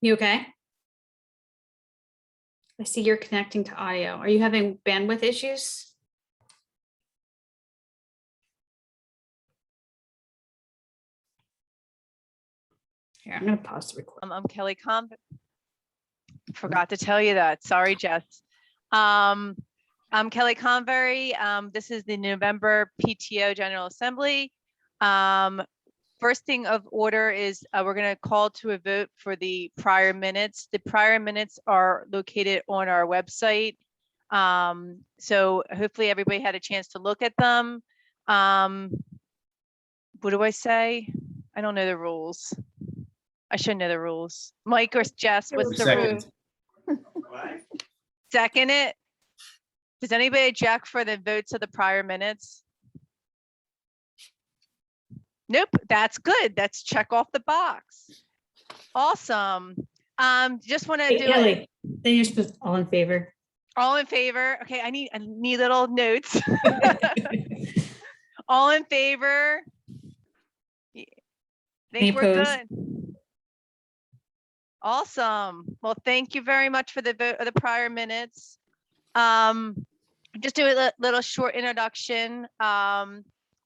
You okay? I see you're connecting to audio. Are you having bandwidth issues? Here, I'm going to pause the recording. I'm Kelly forgot to tell you that. Sorry, Jess. I'm Kelly Convery. This is the November PTO General Assembly. First thing of order is we're going to call to a vote for the prior minutes. The prior minutes are located on our website. So hopefully everybody had a chance to look at them. What do I say? I don't know the rules. I should know the rules. Mike or Jess, what's the rule? Second it. Does anybody object for the votes of the prior minutes? Nope, that's good. That's check off the box. Awesome. Just want to do Kelly, then you're supposed all in favor. All in favor. Okay, I need little notes. All in favor. Think we're good. Awesome. Well, thank you very much for the vote of the prior minutes. Just do a little short introduction.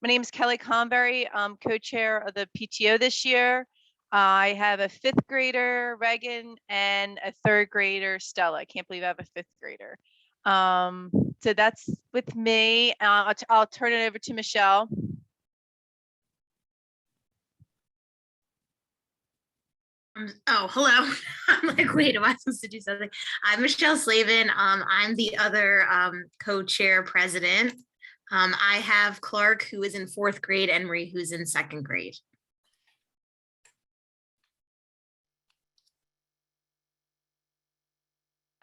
My name is Kelly Convery. I'm co-chair of the PTO this year. I have a 5th grader, Reagan, and a 3rd grader, Stella. I can't believe I have a 5th grader. So that's with me. I'll turn it over to Michelle. Oh, hello. I'm like, wait, am I supposed to do something? I'm Michelle Slavin. I'm the other co-chair president. I have Clark, who is in 4th grade, and Marie, who's in 2nd grade.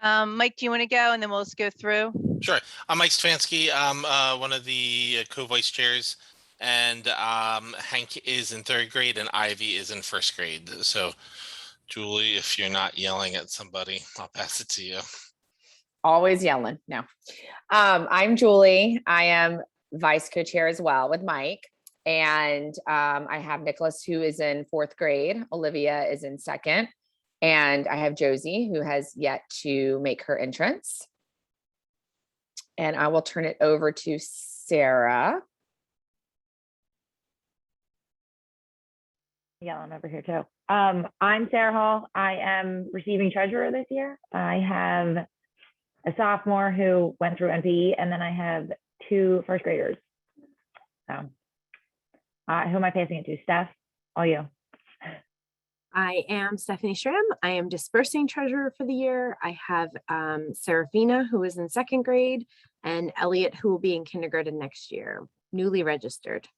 Mike, do you want to go and then we'll just go through? Sure. I'm Mike Stefanski. I'm one of the co-vice chairs, and Hank is in 3rd grade and Ivy is in 1st grade. So Julie, if you're not yelling at somebody, I'll pass it to you. Always yelling. No. I'm Julie. I am vice co-chair as well with Mike. And I have Nicholas, who is in 4th grade. Olivia is in 2nd. And I have Josie, who has yet to make her entrance. And I will turn it over to Sarah. Yelling over here too. I'm Sarah Hall. I am receiving treasurer this year. I have a sophomore who went through NPE, and then I have 2 1st graders. So who am I passing it to? Steph, all you. I am Stephanie Schramm. I am dispersing treasurer for the year. I have Serafina, who is in 2nd grade, and Elliot, who will be in kindergarten next year, newly registered.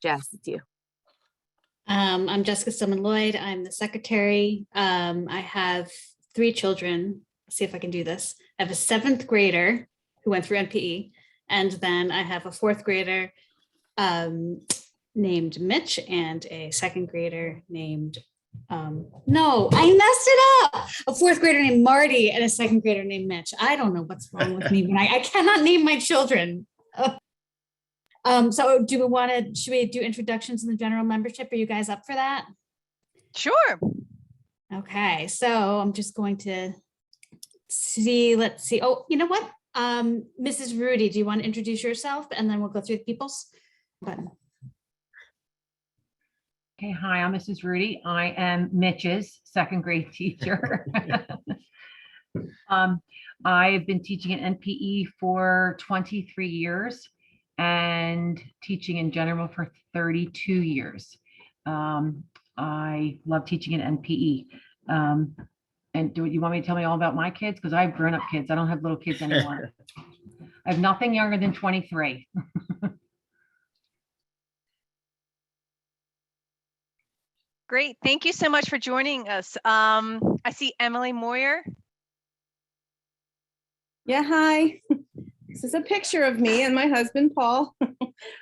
Jess, it's you. I'm Jessica Stillman Lloyd. I'm the secretary. I have 3 children. Let's see if I can do this. I have a 7th grader who went through NPE, and then I have a 4th grader named Mitch and a 2nd grader named no, I messed it up. A 4th grader named Marty and a 2nd grader named Mitch. I don't know what's wrong with me when I cannot name my children. So should we do introductions in the general membership? Are you guys up for that? Sure. Okay, so I'm just going to see, let's see. Oh, you know what? Mrs. Rudy, do you want to introduce yourself? And then we'll go through the people's button. Okay, hi, I'm Mrs. Rudy. I am Mitch's 2nd grade teacher. I've been teaching at NPE for 23 years and teaching in general for 32 years. I love teaching at NPE. And do you want me to tell me all about my kids? Because I have grown-up kids. I don't have little kids anymore. I have nothing younger than 23. Great. Thank you so much for joining us. I see Emily Moyer. Yeah, hi. This is a picture of me and my husband, Paul.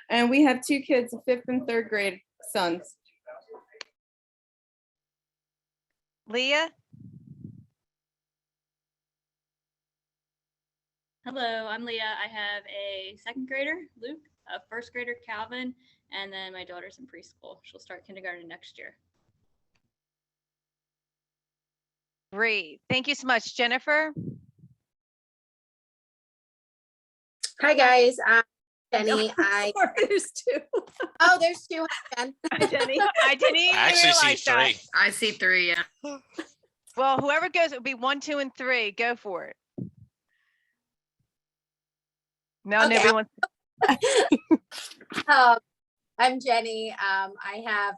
And we have 2 kids, 5th and 3rd grade sons. Leah. Hello, I'm Leah. I have a 2nd grader, Luke, a 1st grader, Calvin, and then my daughter's in preschool. She'll start kindergarten next year. Great. Thank you so much. Jennifer? Hi, guys. I'm Jenny. Sorry, there's two. Oh, there's two. Hi, Jen. Hi, Jenny. I didn't even I actually see realize that. 3. I see 3, yeah. Well, whoever goes, it'll be 1, 2, and 3. Go for it. No, Okay. nobody wants. I'm Jenny. I have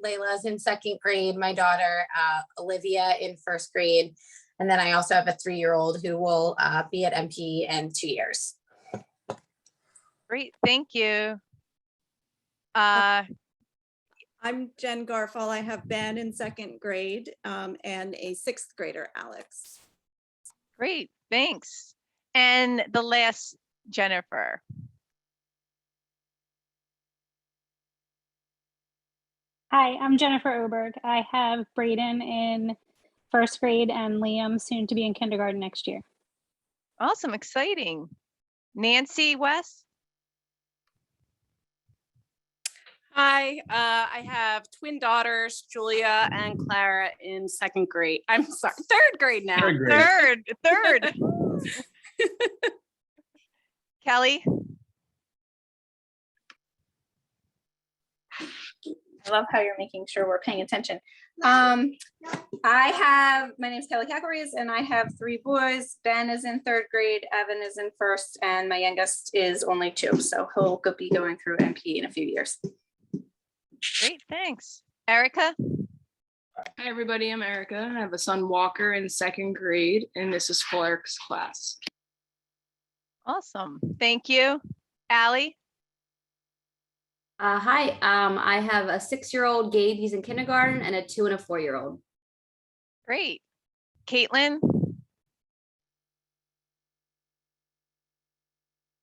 Layla's in 2nd grade, my daughter Olivia in 1st grade, and then I also have a 3-year-old who will be at MP in 2 years. Great. Thank you. I'm Jen Garfall. I have Ben in 2nd grade and a 6th grader, Alex. Great. Thanks. And the last, Jennifer. Hi, I'm Jennifer Oberg. I have Brayden in 1st grade and Liam soon to be in kindergarten next year. Awesome. Exciting. Nancy West. Hi, I have twin daughters, Julia and Clara in 2nd grade. I'm sorry, 3rd grade now. Third. Kelly. I love how you're making sure we're paying attention. My name is Kelly Cackeries and I have 3 boys. Ben is in 3rd grade, Evan is in 1st, and my youngest is only 2. So he'll be going through MP in a few years. Great, thanks. Erica? Hi, everybody. I'm Erica. I have a son, Walker, in 2nd grade, and this is Clark's class. Awesome. Thank you. Allie? Hi, I have a 6-year-old Gabe, he's in kindergarten, and a 2 and a 4-year-old. Great. Caitlin?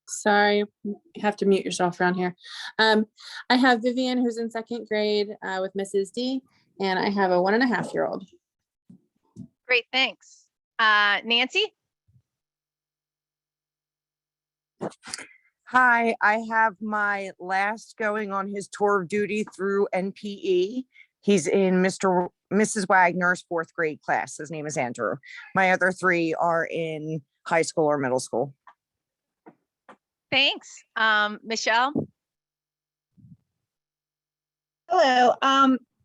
Sorry, you have to mute yourself around here. I have Vivian, who's in 2nd grade with Mrs. D, and I have a 1.5-year-old. Great, thanks. Nancy? Hi, I have my last going on his tour of duty through NPE. He's in Mrs. Wagner's 4th grade class. His name is Andrew. My other 3 are in high school or middle school. Thanks. Michelle? Hello.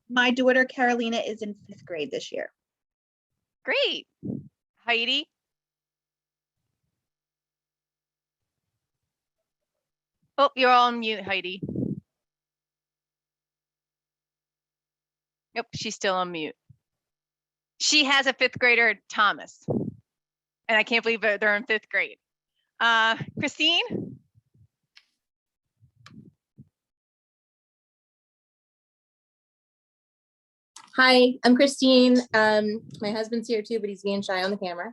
My daughter Carolina is in 5th grade this year. Great. Heidi? Oh, you're all on mute, Heidi. Yep, she's still on mute. She has a 5th grader, Thomas. And I can't believe they're in 5th grade. Christine? Hi, I'm Christine. My husband's here too, but he's being shy on the camera.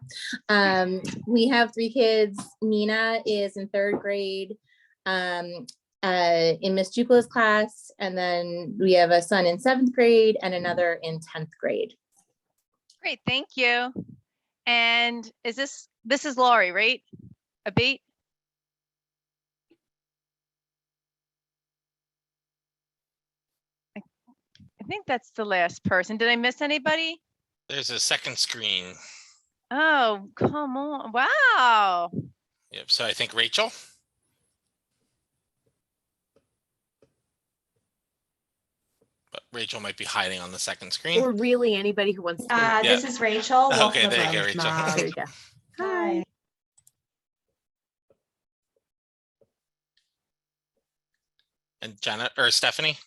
We have 3 kids. Nina is in 3rd grade in Miss Jucola's class. And then we have a son in 7th grade and another in 10th grade. Great, thank you. And is this is Laurie, right? Abate? I think that's the last person. Did I miss anybody? There's a second screen. Oh, come on. Wow. Yep. So I think Rachel. But Rachel might be hiding on the second screen. Or really anybody who wants to. This is Rachel. Okay, there you go, Rachel. There you go. Hi. And Janet or Stephanie.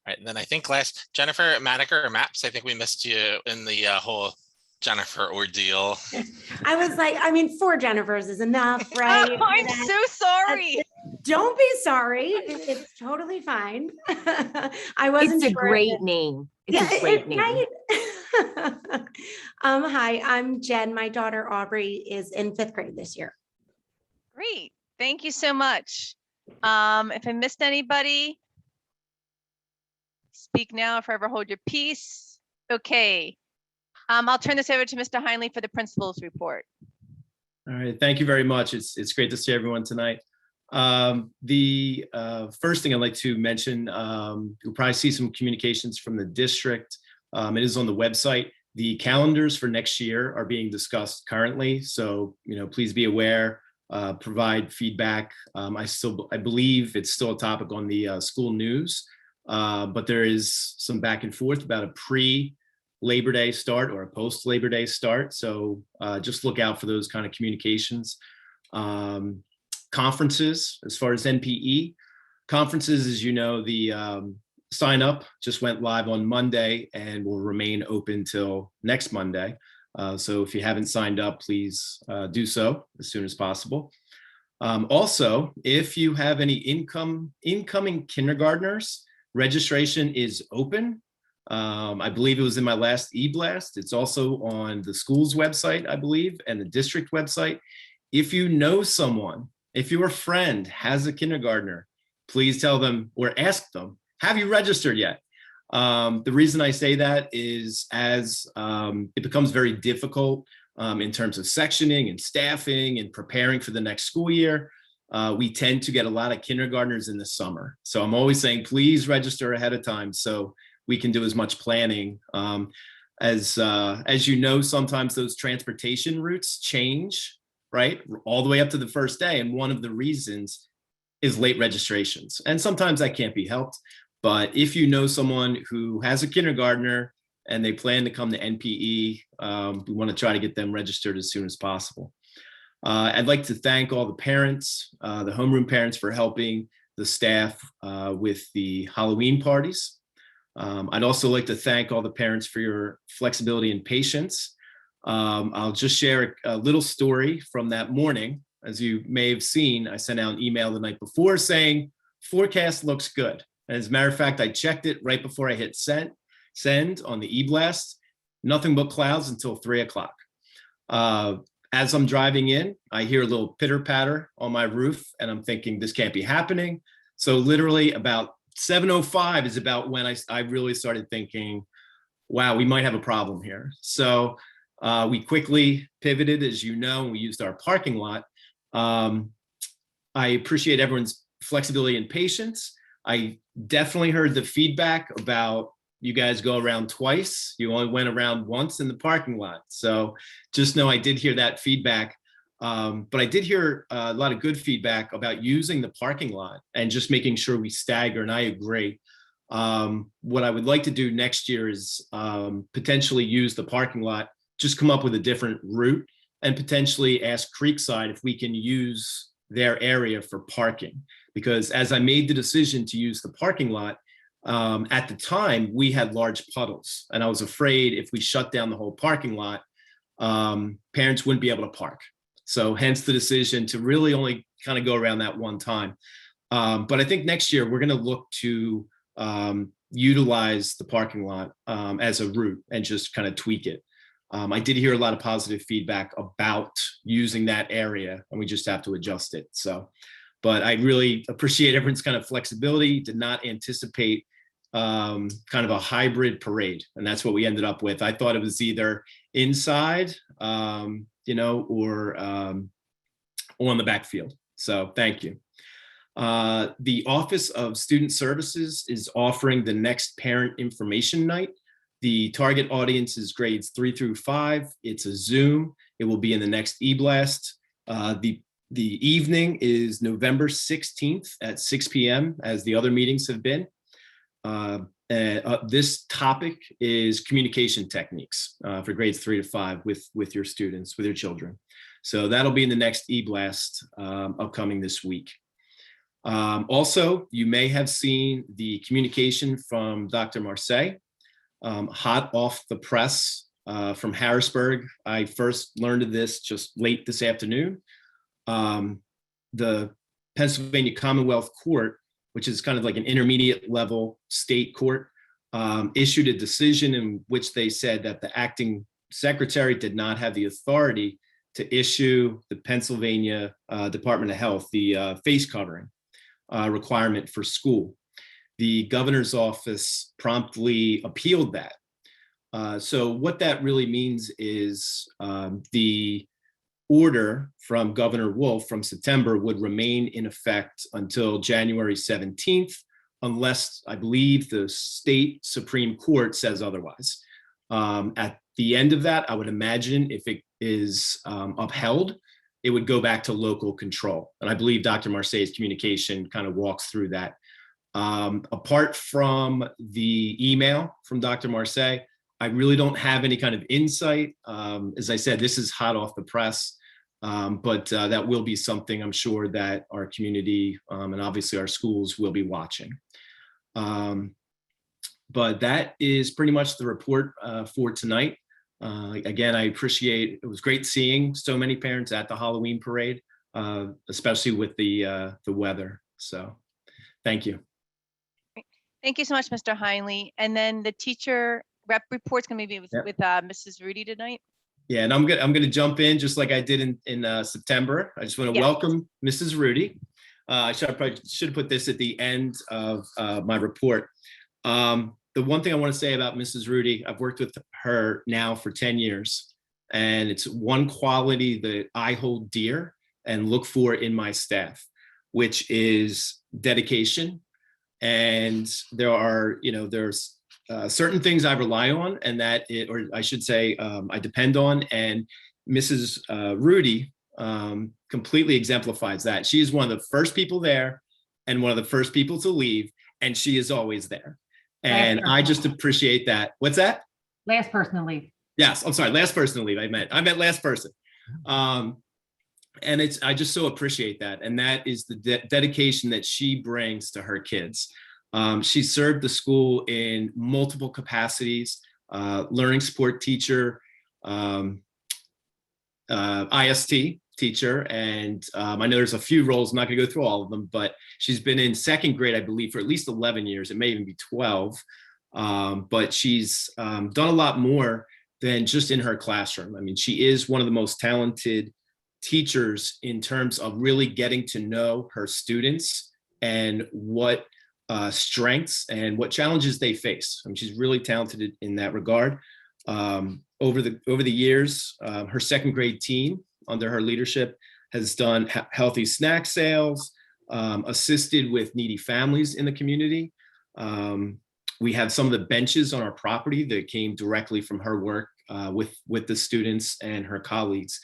All right, then I think last Jennifer Manaker or Maps. I think we missed you in the whole Jennifer ordeal. I was like, I mean, 4 Jennifers is enough, right? Oh, I'm so sorry. Don't be sorry. It's totally fine. I wasn't It's a sure great name. It's a great name. right? Hi, I'm Jen. My daughter Aubrey is in 5th grade this year. Great. Thank you so much. If I missed anybody, speak now or forever hold your peace. Okay. I'll turn this over to Mr. Heinley for the principal's report. All right, thank you very much. It's great to see everyone tonight. The first thing I'd like to mention, you'll probably see some communications from the district. It is on the website. The calendars for next year are being discussed currently, so please be aware. Provide feedback. I believe it's still a topic on the school news, but there is some back and forth about a pre-Labor Day start or a post-Labor Day start. So just look out for those kind of communications. Conferences, as far as NPE conferences, as you know, the sign up just went live on Monday and will remain open till next Monday. So if you haven't signed up, please do so as soon as possible. Also, if you have any incoming kindergartners, registration is open. I believe it was in my last e-blast. It's also on the school's website, I believe, and the district website. If you know someone, if your friend has a kindergartner, please tell them or ask them, have you registered yet? The reason I say that is as it becomes very difficult in terms of sectioning and staffing and preparing for the next school year, we tend to get a lot of kindergartners in the summer. So I'm always saying, please register ahead of time so we can do as much planning. As you know, sometimes those transportation routes change, right? All the way up to the first day. And one of the reasons is late registrations. And sometimes that can't be helped. But if you know someone who has a kindergartner and they plan to come to NPE, we want to try to get them registered as soon as possible. I'd like to thank all the parents, the homeroom parents, for helping the staff with the Halloween parties. I'd also like to thank all the parents for your flexibility and patience. I'll just share a little story from that morning. As you may have seen, I sent out an email the night before saying, forecast looks good. As a matter of fact, I checked it right before I hit send on the e-blast. Nothing but clouds until 3 o'clock. As I'm driving in, I hear a little pitter patter on my roof and I'm thinking this can't be happening. So literally about 7:05 is about when I really started thinking, wow, we might have a problem here. So we quickly pivoted, as you know, and we used our parking lot. I appreciate everyone's flexibility and patience. I definitely heard the feedback about you guys go around twice. You only went around once in the parking lot. So just know I did hear that feedback. But I did hear a lot of good feedback about using the parking lot and just making sure we stagger. And I agree. What I would like to do next year is potentially use the parking lot, just come up with a different route and potentially ask Creekside if we can use their area for parking. Because as I made the decision to use the parking lot, at the time we had large puddles and I was afraid if we shut down the whole parking lot, parents wouldn't be able to park. So hence the decision to really only kind of go around that one time. But I think next year we're going to look to utilize the parking lot as a route and just kind of tweak it. I did hear a lot of positive feedback about using that area and we just have to adjust it. So, but I really appreciate everyone's kind of flexibility. Did not anticipate kind of a hybrid parade. And that's what we ended up with. I thought it was either inside, or on the backfield. So thank you. The Office of Student Services is offering the next Parent Information Night. The target audience is grades 3 through 5. It's a Zoom. It will be in the next e-blast. The evening is November 16th at 6 p.m. as the other meetings have been. This topic is communication techniques for grades 3 to 5 with your students, with your children. So that'll be in the next e-blast upcoming this week. Also, you may have seen the communication from Dr. Marseille, hot off the press from Harrisburg. I first learned of this just late this afternoon. The Pennsylvania Commonwealth Court, which is kind of like an intermediate level state court, issued a decision in which they said that the acting secretary did not have the authority to issue the Pennsylvania Department of Health the face covering requirement for school. The governor's office promptly appealed that. So what that really means is the order from Governor Wolf from September would remain in effect until January 17th, unless I believe the state Supreme Court says otherwise. At the end of that, I would imagine if it is upheld, it would go back to local control. And I believe Dr. Marseille's communication kind of walks through that. Apart from the email from Dr. Marseille, I really don't have any kind of insight. As I said, this is hot off the press, but that will be something I'm sure that our community and obviously our schools will be watching. But that is pretty much the report for tonight. Again, I appreciate, it was great seeing so many parents at the Halloween parade, especially with the weather. So thank you. Thank you so much, Mr. Heinley. And then the teacher rep report's gonna be with, Mrs. Rudy tonight. Yeah, and I'm gonna jump in just like I did in September. I just want to welcome Mrs. Rudy. I should have put this at the end of my report. The one thing I want to say about Mrs. Rudy, I've worked with her now for 10 years, and it's one quality that I hold dear and look for in my staff, which is dedication. And there's certain things I rely on, and or I should say, I depend on. And Mrs. Rudy completely exemplifies that. She is one of the first people there and one of the first people to leave, and she is always there. And I just appreciate that. What's that? Last person to leave. Yes, I'm sorry, last person to leave. I meant last person. And I just so appreciate that. And that is the dedication that she brings to her kids. She served the school in multiple capacities, learning support teacher, IST teacher. And I know there's a few roles, I'm not gonna go through all of them, but she's been in second grade, I believe, for at least 11 years. It may even be 12. But she's done a lot more than just in her classroom. I mean, she is one of the most talented teachers in terms of really getting to know her students and what strengths and what challenges they face. I mean, she's really talented in that regard. Over the years, her second grade team under her leadership has done healthy snack sales, assisted with needy families in the community. We have some of the benches on our property that came directly from her work with the students and her colleagues.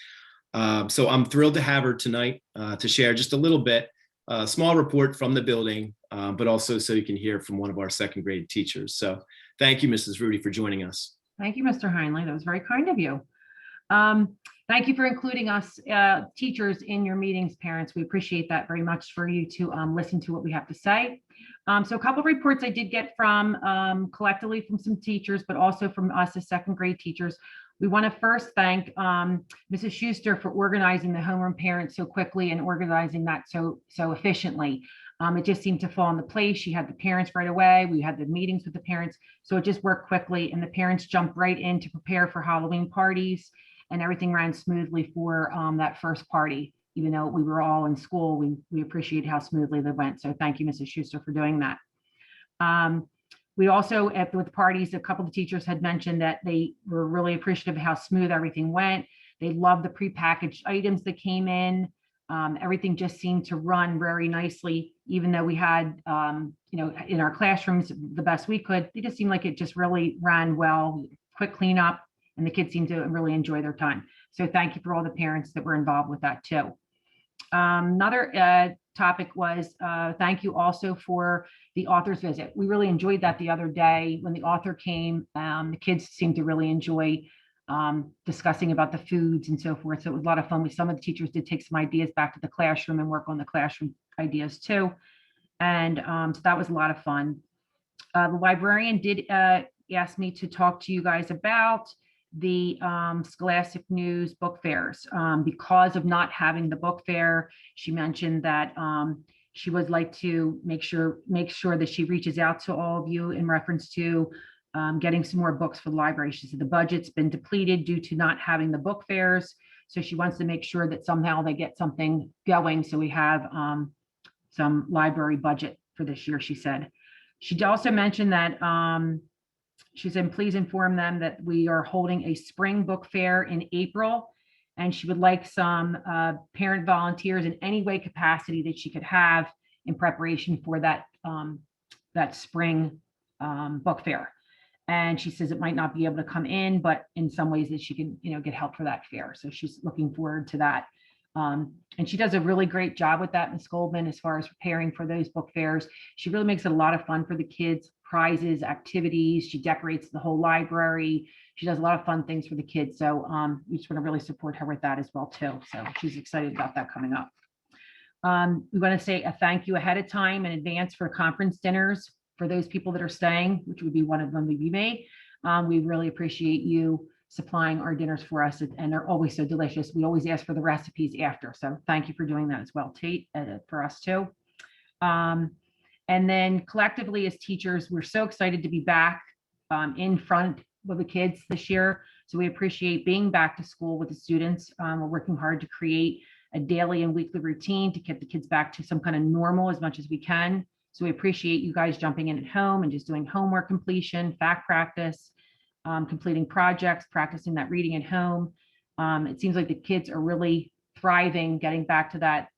So I'm thrilled to have her tonight to share just a little bit, a small report from the building, but also so you can hear from one of our second grade teachers. So thank you, Mrs. Rudy, for joining us. Thank you, Mr. Heinley. That was very kind of you. Thank you for including us teachers in your meetings, parents. We appreciate that very much for you to listen to what we have to say. So a couple of reports I did get from collectively from some teachers, but also from us as second grade teachers. We want to first thank Mrs. Schuster for organizing the homeroom parents so quickly and organizing that so efficiently. It just seemed to fall into place. She had the parents right away. We had the meetings with the parents. So it just worked quickly, and the parents jumped right in to prepare for Halloween parties, and everything ran smoothly for that first party. Even though we were all in school, we appreciate how smoothly they went. So thank you, Mrs. Schuster, for doing that. We also, with parties, a couple of teachers had mentioned that they were really appreciative of how smooth everything went. They loved the prepackaged items that came in. Everything just seemed to run very nicely, even though we had, in our classrooms the best we could. It just seemed like it just really ran well, quick cleanup, and the kids seemed to really enjoy their time. So thank you for all the parents that were involved with that too. Another topic was thank you also for the author's visit. We really enjoyed that the other day when the author came. The kids seemed to really enjoy discussing about the foods and so forth. So it was a lot of fun. Some of the teachers did take some ideas back to the classroom and work on the classroom ideas too. And so that was a lot of fun. The librarian did ask me to talk to you guys about the Scholastic News book fairs. Because of not having the book fair, she mentioned that she would like to make sure that she reaches out to all of you in reference to getting some more books for the library. She said the budget's been depleted due to not having the book fairs. So she wants to make sure that somehow they get something going. So we have some library budget for this year, she said. She also mentioned that she said, please inform them that we are holding a spring book fair in April. And she would like some parent volunteers in any way capacity that she could have in preparation for that that spring book fair. And she says it might not be able to come in, but in some ways that she can, get help for that fair. So she's looking forward to that. And she does a really great job with that, Ms. Goldman, as far as preparing for those book fairs. She really makes it a lot of fun for the kids, prizes, activities. She decorates the whole library. She does a lot of fun things for the kids. So we just want to really support her with that as well, too. So she's excited about that coming up. We want to say a thank you ahead of time in advance for conference dinners for those people that are staying, which would be one of them would be me. We really appreciate you supplying our dinners for us, and they're always so delicious. We always ask for the recipes after. So thank you for doing that as well, Tate, for us too. And then collectively as teachers, we're so excited to be back in front of the kids this year. So we appreciate being back to school with the students. We're working hard to create a daily and weekly routine to get the kids back to some kind of normal as much as we can. So we appreciate you guys jumping in at home and just doing homework completion, fact practice, completing projects, practicing that reading at home. It seems like the kids are really thriving, getting back to that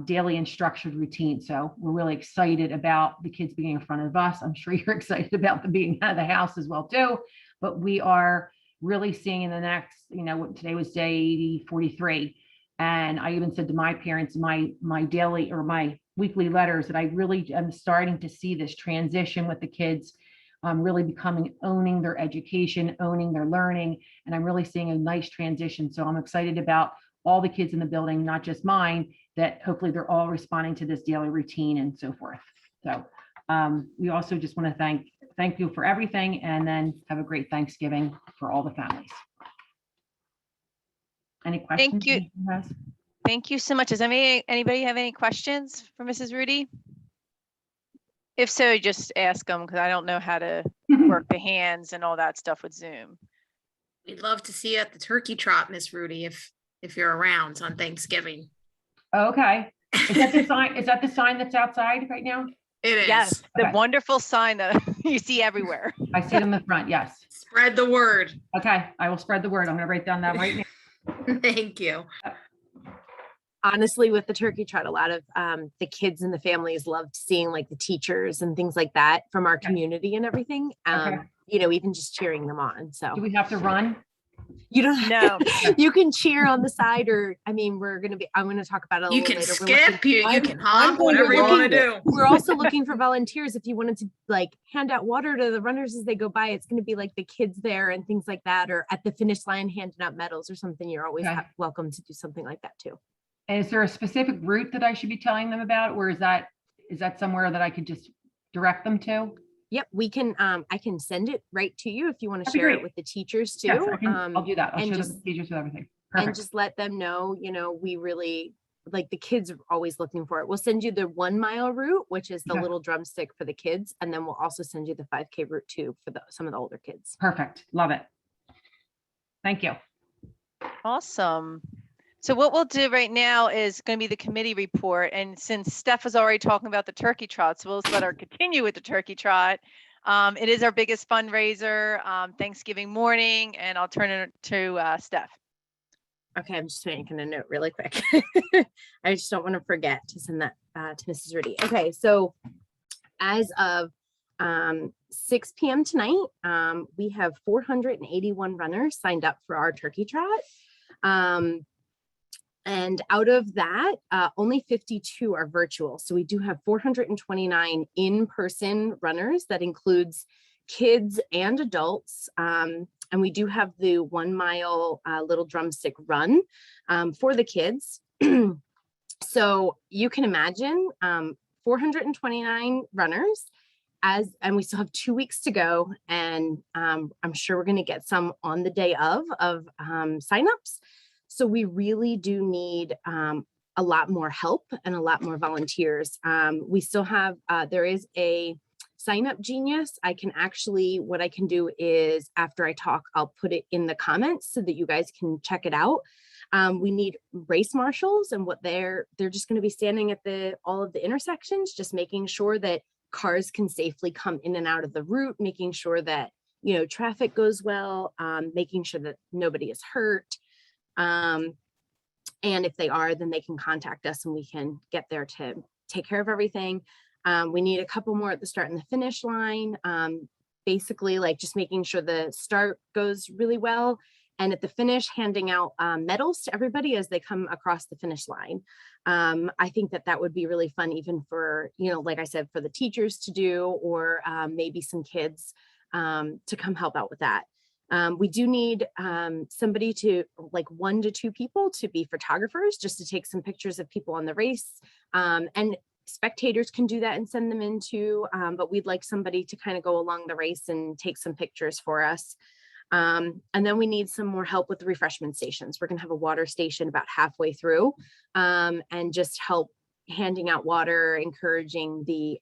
daily and structured routine. So we're really excited about the kids being in front of us. I'm sure you're excited about them being out of the house as well too, but we are really seeing in the next, today was day 43. And I even said to my parents, my daily or my weekly letters, that I really am starting to see this transition with the kids really owning their education, owning their learning. And I'm really seeing a nice transition. So I'm excited about all the kids in the building, not just mine, that hopefully they're all responding to this daily routine and so forth. So we also just want to thank you for everything, and then have a great Thanksgiving for all the families. Any questions? Thank you. Thank you so much. Does anybody have any questions for Mrs. Rudy? If so, just ask them, because I don't know how to work the hands and all that stuff with Zoom. We'd love to see you at the turkey trot, Miss Rudy, if you're around on Thanksgiving. Okay. Is that the sign? Is that the sign that's outside right now? It is. Yes, the wonderful sign that you see everywhere. I see it in the front. Yes. Spread the word. Okay, I will spread the word. I'm going to write down that right now. Thank you. Honestly, with the turkey trot, a lot of the kids and the families loved seeing like the teachers and things like that from our community and everything. Even just cheering them on. So do we have to run? You don't know. You can cheer on the side, or I'm going to talk about it a you little can later. Skip, you can hop, whatever you want to do. We're also looking for volunteers. If you wanted to like hand out water to the runners as they go by, it's going to be like the kids there and things like that, or at the finish line handing out medals or something. You're always welcome to do something like that too. And is there a specific route that I should be telling them about, or is that somewhere that I could just direct them to? Yep, we can. I can send it right to you if you want to share it with the teachers too. Yes, I'll do that. I'll show just, the teachers with everything. And Perfect. just let them know, we really like the kids are always looking for it. We'll send you the 1 mile route, which is the little drumstick for the kids. And then we'll also send you the 5K route too for some of the older kids. Perfect. Love it. Thank you. Awesome. So what we'll do right now is going to be the committee report. And since Steph was already talking about the turkey trot, so we'll just let her continue with the turkey trot. It is our biggest fundraiser, Thanksgiving morning, and I'll turn it to Steph. Okay, I'm just making a note really quick. I just don't want to forget to send that to Mrs. Rudy. Okay, so as of 6 p.m. tonight, we have 481 runners signed up for our turkey trot. And out of that, only 52 are virtual. So we do have 429 in-person runners. That includes kids and adults. And we do have the 1 mile little drumstick run for the kids. So you can imagine 429 runners and we still have 2 weeks to go. And I'm sure we're going to get some on the day of signups. So we really do need a lot more help and a lot more volunteers. We still have, there is a sign up genius. What I can do is after I talk, I'll put it in the comments so that you guys can check it out. We need race marshals, and what they're just going to be standing at all of the intersections, just making sure that cars can safely come in and out of the route, making sure that, traffic goes well, making sure that nobody is hurt. And if they are, then they can contact us and we can get there to take care of everything. We need a couple more at the start and the finish line. Basically, like just making sure the start goes really well. And at the finish, handing out medals to everybody as they come across the finish line. I think that that would be really fun, even for, you know, like I said, for the teachers to do, or maybe some kids to come help out with that. We do need somebody to, like 1 to 2 people to be photographers, just to take some pictures of people on the race. And spectators can do that and send them in too, but we'd like somebody to kind of go along the race and take some pictures for us. And then we need some more help with the refreshment stations. We're gonna have a water station about halfway through, and just help handing out water, encouraging the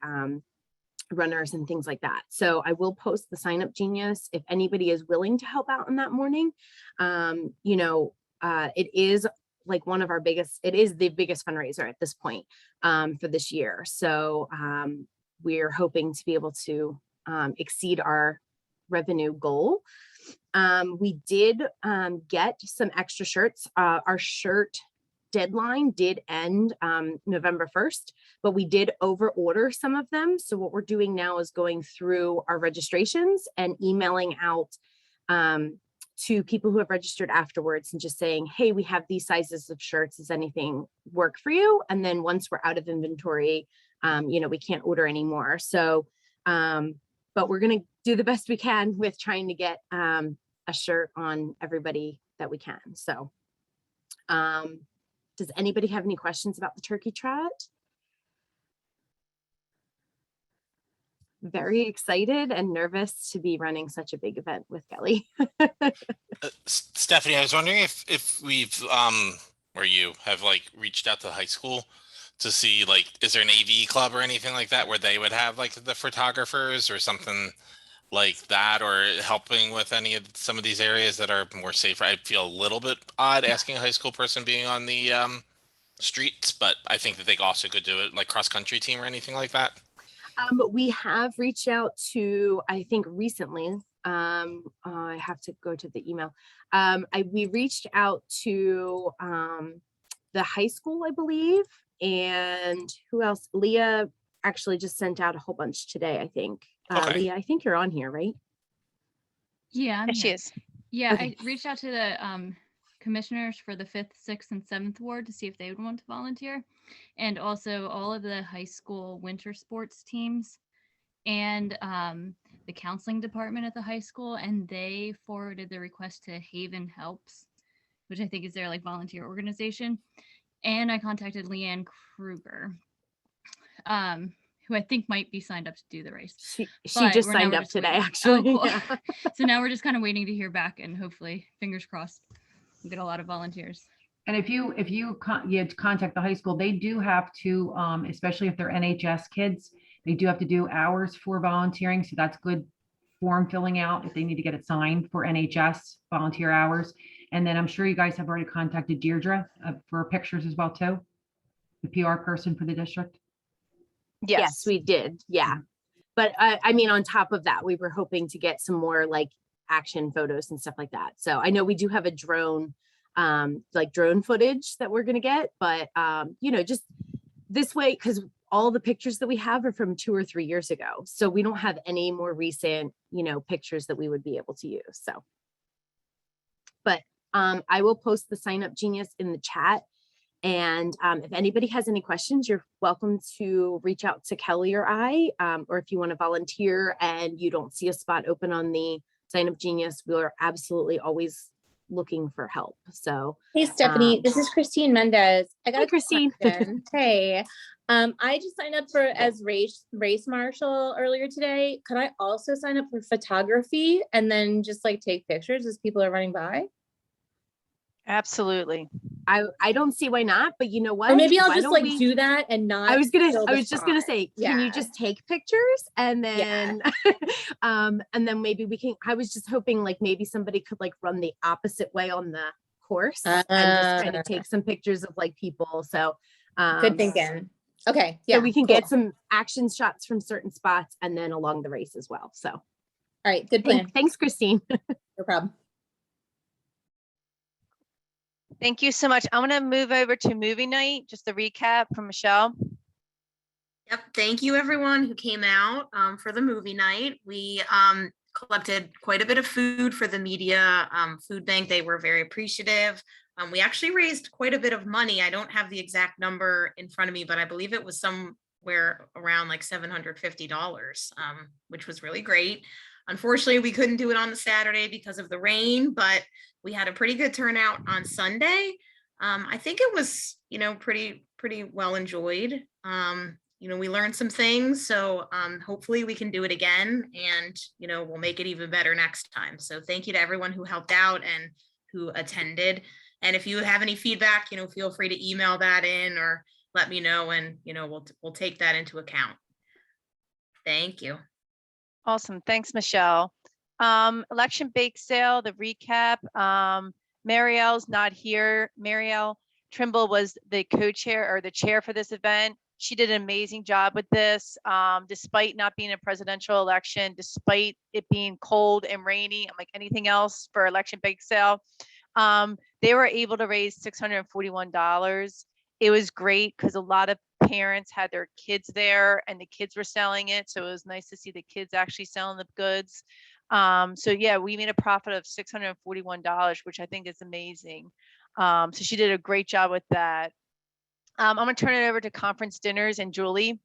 runners and things like that. So I will post the Sign Up Genius if anybody is willing to help out on that morning. You know, it is like one of our biggest, it is the biggest fundraiser at this point for this year. So we're hoping to be able to exceed our revenue goal. We did get some extra shirts. Our shirt deadline did end November 1st, but we did over order some of them. So what we're doing now is going through our registrations and emailing out to people who have registered afterwards and just saying, hey, we have these sizes of shirts. Does anything work for you? And then once we're out of inventory, you know, we can't order anymore. So, but we're going to do the best we can with trying to get a shirt on everybody that we can. So, does anybody have any questions about the turkey trot? Very excited and nervous to be running such a big event with Kelly. Stephanie, I was wondering if we've or you have like reached out to high school to see, like, is there an AV club or anything like that where they would have like the photographers or something like that, or helping with some of these areas that are more safe? I feel a little bit odd asking a high school person being on the streets, but I think that they also could do it, like cross country team or anything like that. We have reached out to, I think recently, I have to go to the email. We reached out to the high school, I believe, and who else? Leah actually just sent out a whole bunch today, I think. Okay. Leah, I think you're on here, right? Yeah, I'm Yes, she here. is. Yeah, Okay. I reached out to the commissioners for the 5th, 6th, and 7th ward to see if they would want to volunteer, and also all of the high school winter sports teams and the counseling department at the high school, and they forwarded the request to Haven Helps, which I think is their like volunteer organization. And I contacted Leanne Kruger, who I think might be signed up to do the race. She But just we're- now signed we're up just today, waiting. actually. Oh, cool. Yeah. So now we're just kind of waiting to hear back, and hopefully, fingers crossed, we'll get a lot of volunteers. And if you contact the high school, they do have to, especially if they're NHS kids, they do have to do hours for volunteering. So that's good form filling out if they need to get it signed for NHS volunteer hours. And then I'm sure you guys have already contacted Deirdre for pictures as well too, the PR person for the district. Yes, we did. Yeah. But I mean, on top of that, we were hoping to get some more like action photos and stuff like that. So I know we do have a drone, like drone footage that we're going to get, but you know, just this way, because all the pictures that we have are from 2 or 3 years ago. So we don't have any more recent, you know, pictures that we would be able to use. So, but I will post the Sign Up Genius in the chat. And if anybody has any questions, you're welcome to reach out to Kelly or I, or if you want to volunteer and you don't see a spot open on the Sign Up Genius, we're absolutely always looking for help. So hey Stephanie, this is Christine Mendez. I got Hi, a Christine. question. Hey, I just signed up for as race marshal earlier today. Could I also sign up for photography and then just like take pictures as people are running by? Absolutely. I don't see why not, but you know what? Or maybe I'll Why just don't like we- do that and not. I was fill the just gonna spot. say, can you Yeah. just take pictures and then, and then maybe we can. I was just hoping like maybe somebody could like run the opposite way on the course and just kind of take some pictures of like people. So Good thinking. Okay, yeah. So we can cool. get some action shots from certain spots and then along the race as well. So, all right, good plan. Thanks, Christine. No problem. Thank you so much. I'm going to move over to movie night. Just a recap from Michelle. Yep, thank you everyone who came out for the movie night. We collected quite a bit of food for the media food bank. They were very appreciative. We actually raised quite a bit of money. I don't have the exact number in front of me, but I believe it was somewhere around like $750, which was really great. Unfortunately, we couldn't do it on the Saturday because of the rain, but we had a pretty good turnout on Sunday. I think it was, pretty well enjoyed. We learned some things, so hopefully we can do it again, and we'll make it even better next time. So thank you to everyone who helped out and who attended. And if you have any feedback, feel free to email that in or let me know, and we'll take that into account. Thank you. Awesome. Thanks, Michelle. Election bake sale, the recap. Marielle's not here. Marielle Trimble was the co-chair or the chair for this event. She did an amazing job with this, despite not being a presidential election, despite it being cold and rainy, like anything else for election bake sale. They were able to raise $641. It was great because a lot of parents had their kids there and the kids were selling it. So it was nice to see the kids actually selling the goods. So yeah, we made a profit of $641, which I think is amazing. So she did a great job with that. I'm going to turn it over to conference dinners and Julie.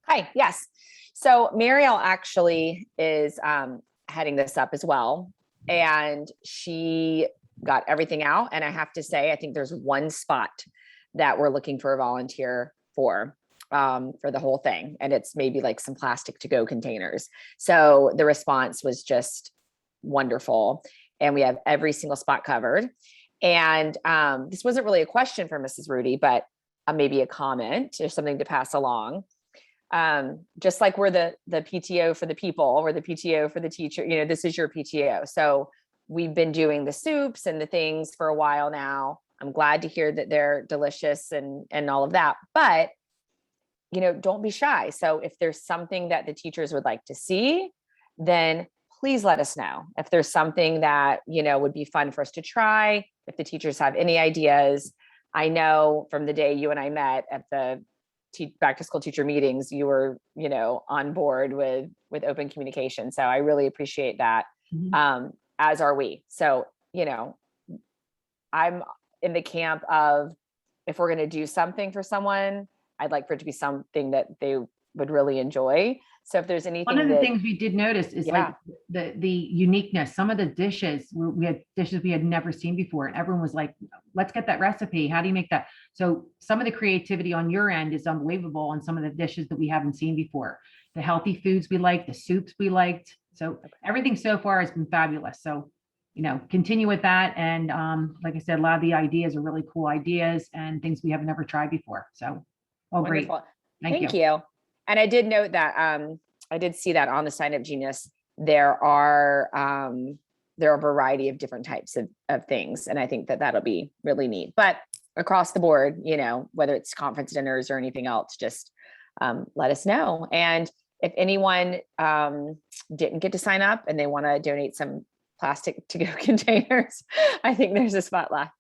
Hi, yes. So Mariel actually is heading this up as well. And she got everything out. And I have to say, I think there's one spot that we're looking for a volunteer for the whole thing. And it's maybe like some plastic to-go containers. So the response was just wonderful. And we have every single spot covered. And this wasn't really a question for Mrs. Rudy, but maybe a comment or something to pass along. Just like we're the PTO for the people, or the PTO for the teacher, this is your PTO. So we've been doing the soups and the things for a while now. I'm glad to hear that they're delicious and all of that, but don't be shy. So if there's something that the teachers would like to see, then please let us know. If there's something that, would be fun for us to try, if the teachers have any ideas. I know from the day you and I met at the back to school teacher meetings, you were, on board with open communication. So I really appreciate that. As are we. So, I'm in the camp of, if we're going to do something for someone, I'd like for it to be something that they would really enjoy. So if there's anything, one of the things we did notice is like the uniqueness. Some of the dishes, we had dishes we had never seen before, and everyone was like, let's get that recipe. How do you make that? So some of the creativity on your end is unbelievable on some of the dishes that we haven't seen before. The healthy foods we liked, the soups we liked. So everything so far has been fabulous. So, continue with that. And like I said, a lot of the ideas are really cool ideas and things we have never tried before. So, great. Wonderful. Thank you. And I did note that I did see that on the Sign Up Genius, there are a variety of different types of things. And I think that that'll be really neat, but across the board, whether it's conference dinners or anything else, just let us know. And if anyone didn't get to sign up and they want to donate some plastic to-go containers, I think there's a spot left.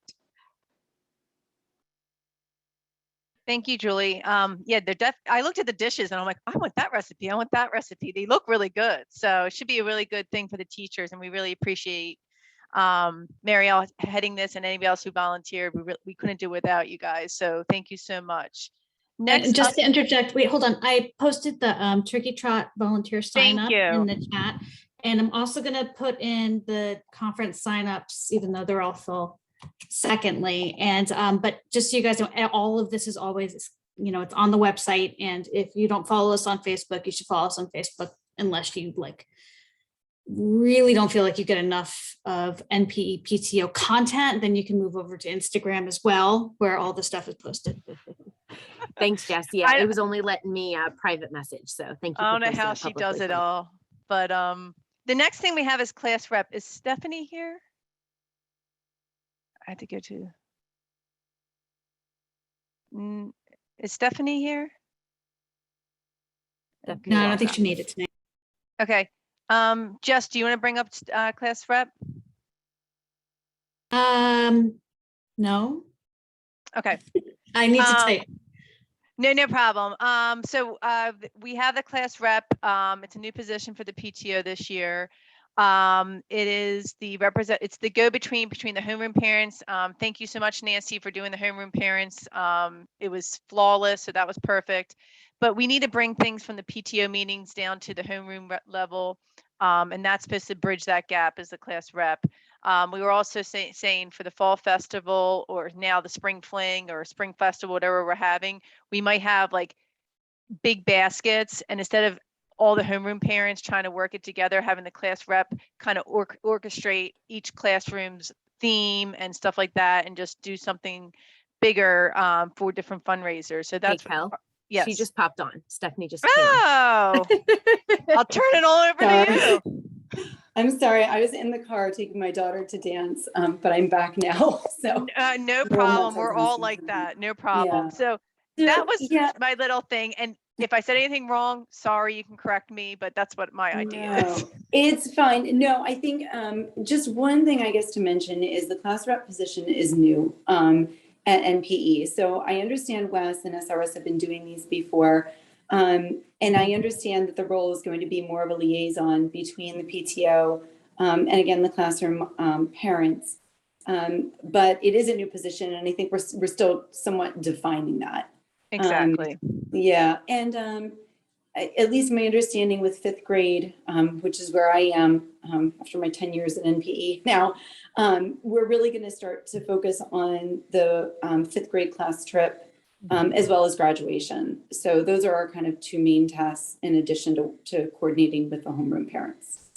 Thank you, Julie. Yeah, I looked at the dishes and I'm like, I want that recipe. I want that recipe. They look really good. So it should be a really good thing for the teachers. And we really appreciate Marielle heading this, and anybody else who volunteered. We couldn't do it without you guys. So thank you so much. Next, and just to interject, wait, hold on. I posted the Turkey Trot volunteer sign up in the chat. And I'm also going to put in the conference signups, even though they're all full. Secondly, and but just so you guys know, all of this is always, it's on the website. And if you don't follow us on Facebook, you should follow us on Facebook, unless you really don't feel like you get enough of NPE PTO content, then you can move over to Instagram as well, where all the stuff is posted. Thanks, Jess. Yeah, it was only letting me a private message. So thank you. I don't know how she does it all, but the next thing we have is class rep. Is Stephanie here? I had to go to. Is Stephanie here? No, I don't think she made it tonight. Okay. Jess, do you want to bring up class rep? No, Okay. I need to Um, type. No problem. We have the class rep. It's a new position for the PTO this year. It is it's the go-between between the homeroom parents. Thank you so much, Nancy, for doing the homeroom parents. It was flawless, so that was perfect. But we need to bring things from the PTO meetings down to the homeroom level. And that's supposed to bridge that gap as the class rep. We were also saying for the fall festival or now the spring fling or spring festival, whatever we're having, we might have like big baskets, and instead of all the homeroom parents trying to work it together, having the class rep kind of orchestrate each classroom's theme and stuff like that, and just do something bigger for different fundraisers. So that's Kel, yes. she just popped on. Stephanie just came on. Oh, I'll turn it all over to you. I'm sorry, I was in the car taking my daughter to dance, but I'm back now. So no problem. We're all like that. No problem. Yeah. So that was my little thing. And if I said anything wrong, sorry, you can correct me, but that's what my idea is. It's fine. No, I think just one thing I guess to mention is the class rep position is new at NPE. So I understand Wes and SRS have been doing these before. And I understand that the role is going to be more of a liaison between the PTO and again, the classroom parents. But it is a new position, and I think we're still somewhat defining that. Exactly. Yeah, and at least my understanding with fifth grade, which is where I am after my 10 years at NPE now, we're really going to start to focus on the fifth grade class trip as well as graduation. So those are our kind of two main tasks in addition to coordinating with the homeroom parents.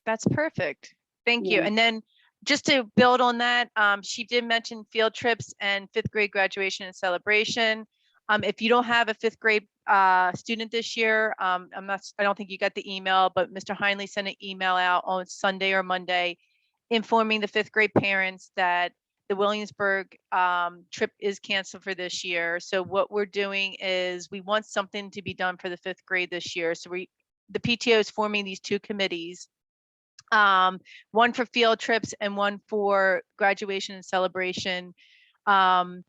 That's perfect. Thank you. Yeah. And then just to build on that, she did mention field trips and fifth grade graduation and celebration. If you don't have a fifth grade student this year, I don't think you got the email, but Mr. Heinley sent an email out on Sunday or Monday informing the fifth grade parents that the Williamsburg trip is canceled for this year. So what we're doing is we want something to be done for the fifth grade this year. So the PTO is forming these two committees. One for field trips and one for graduation and celebration. And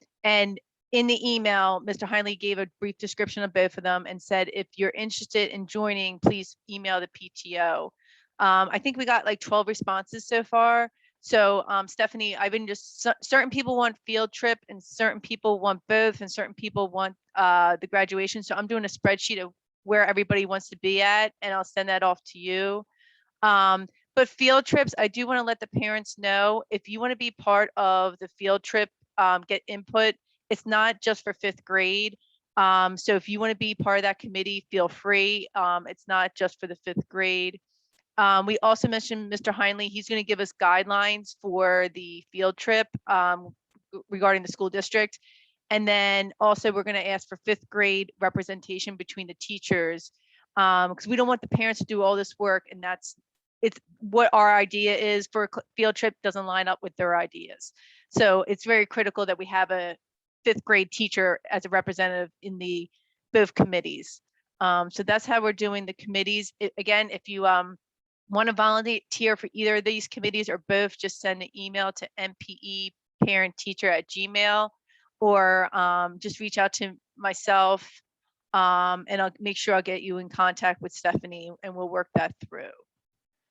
in the email, Mr. Heinley gave a brief description of both of them and said, if you're interested in joining, please email the PTO. I think we got like 12 responses so far. So Stephanie, I've been just, certain people want field trip and certain people want both and certain people want the graduation. So I'm doing a spreadsheet of where everybody wants to be at, and I'll send that off to you. But field trips, I do want to let the parents know, if you want to be part of the field trip, get input, it's not just for fifth grade. So if you want to be part of that committee, feel free. It's not just for the fifth grade. We also mentioned Mr. Heinley, he's going to give us guidelines for the field trip regarding the school district. And then also we're going to ask for fifth grade representation between the teachers, because we don't want the parents to do all this work, and it's what our idea is for a field trip doesn't line up with their ideas. So it's very critical that we have a fifth grade teacher as a representative in both committees. So that's how we're doing the committees. Again, if you want to volunteer for either of these committees or both, just send an email to mpeparentteacher@gmail.com or just reach out to myself and I'll make sure I'll get you in contact with Stephanie and we'll work that through.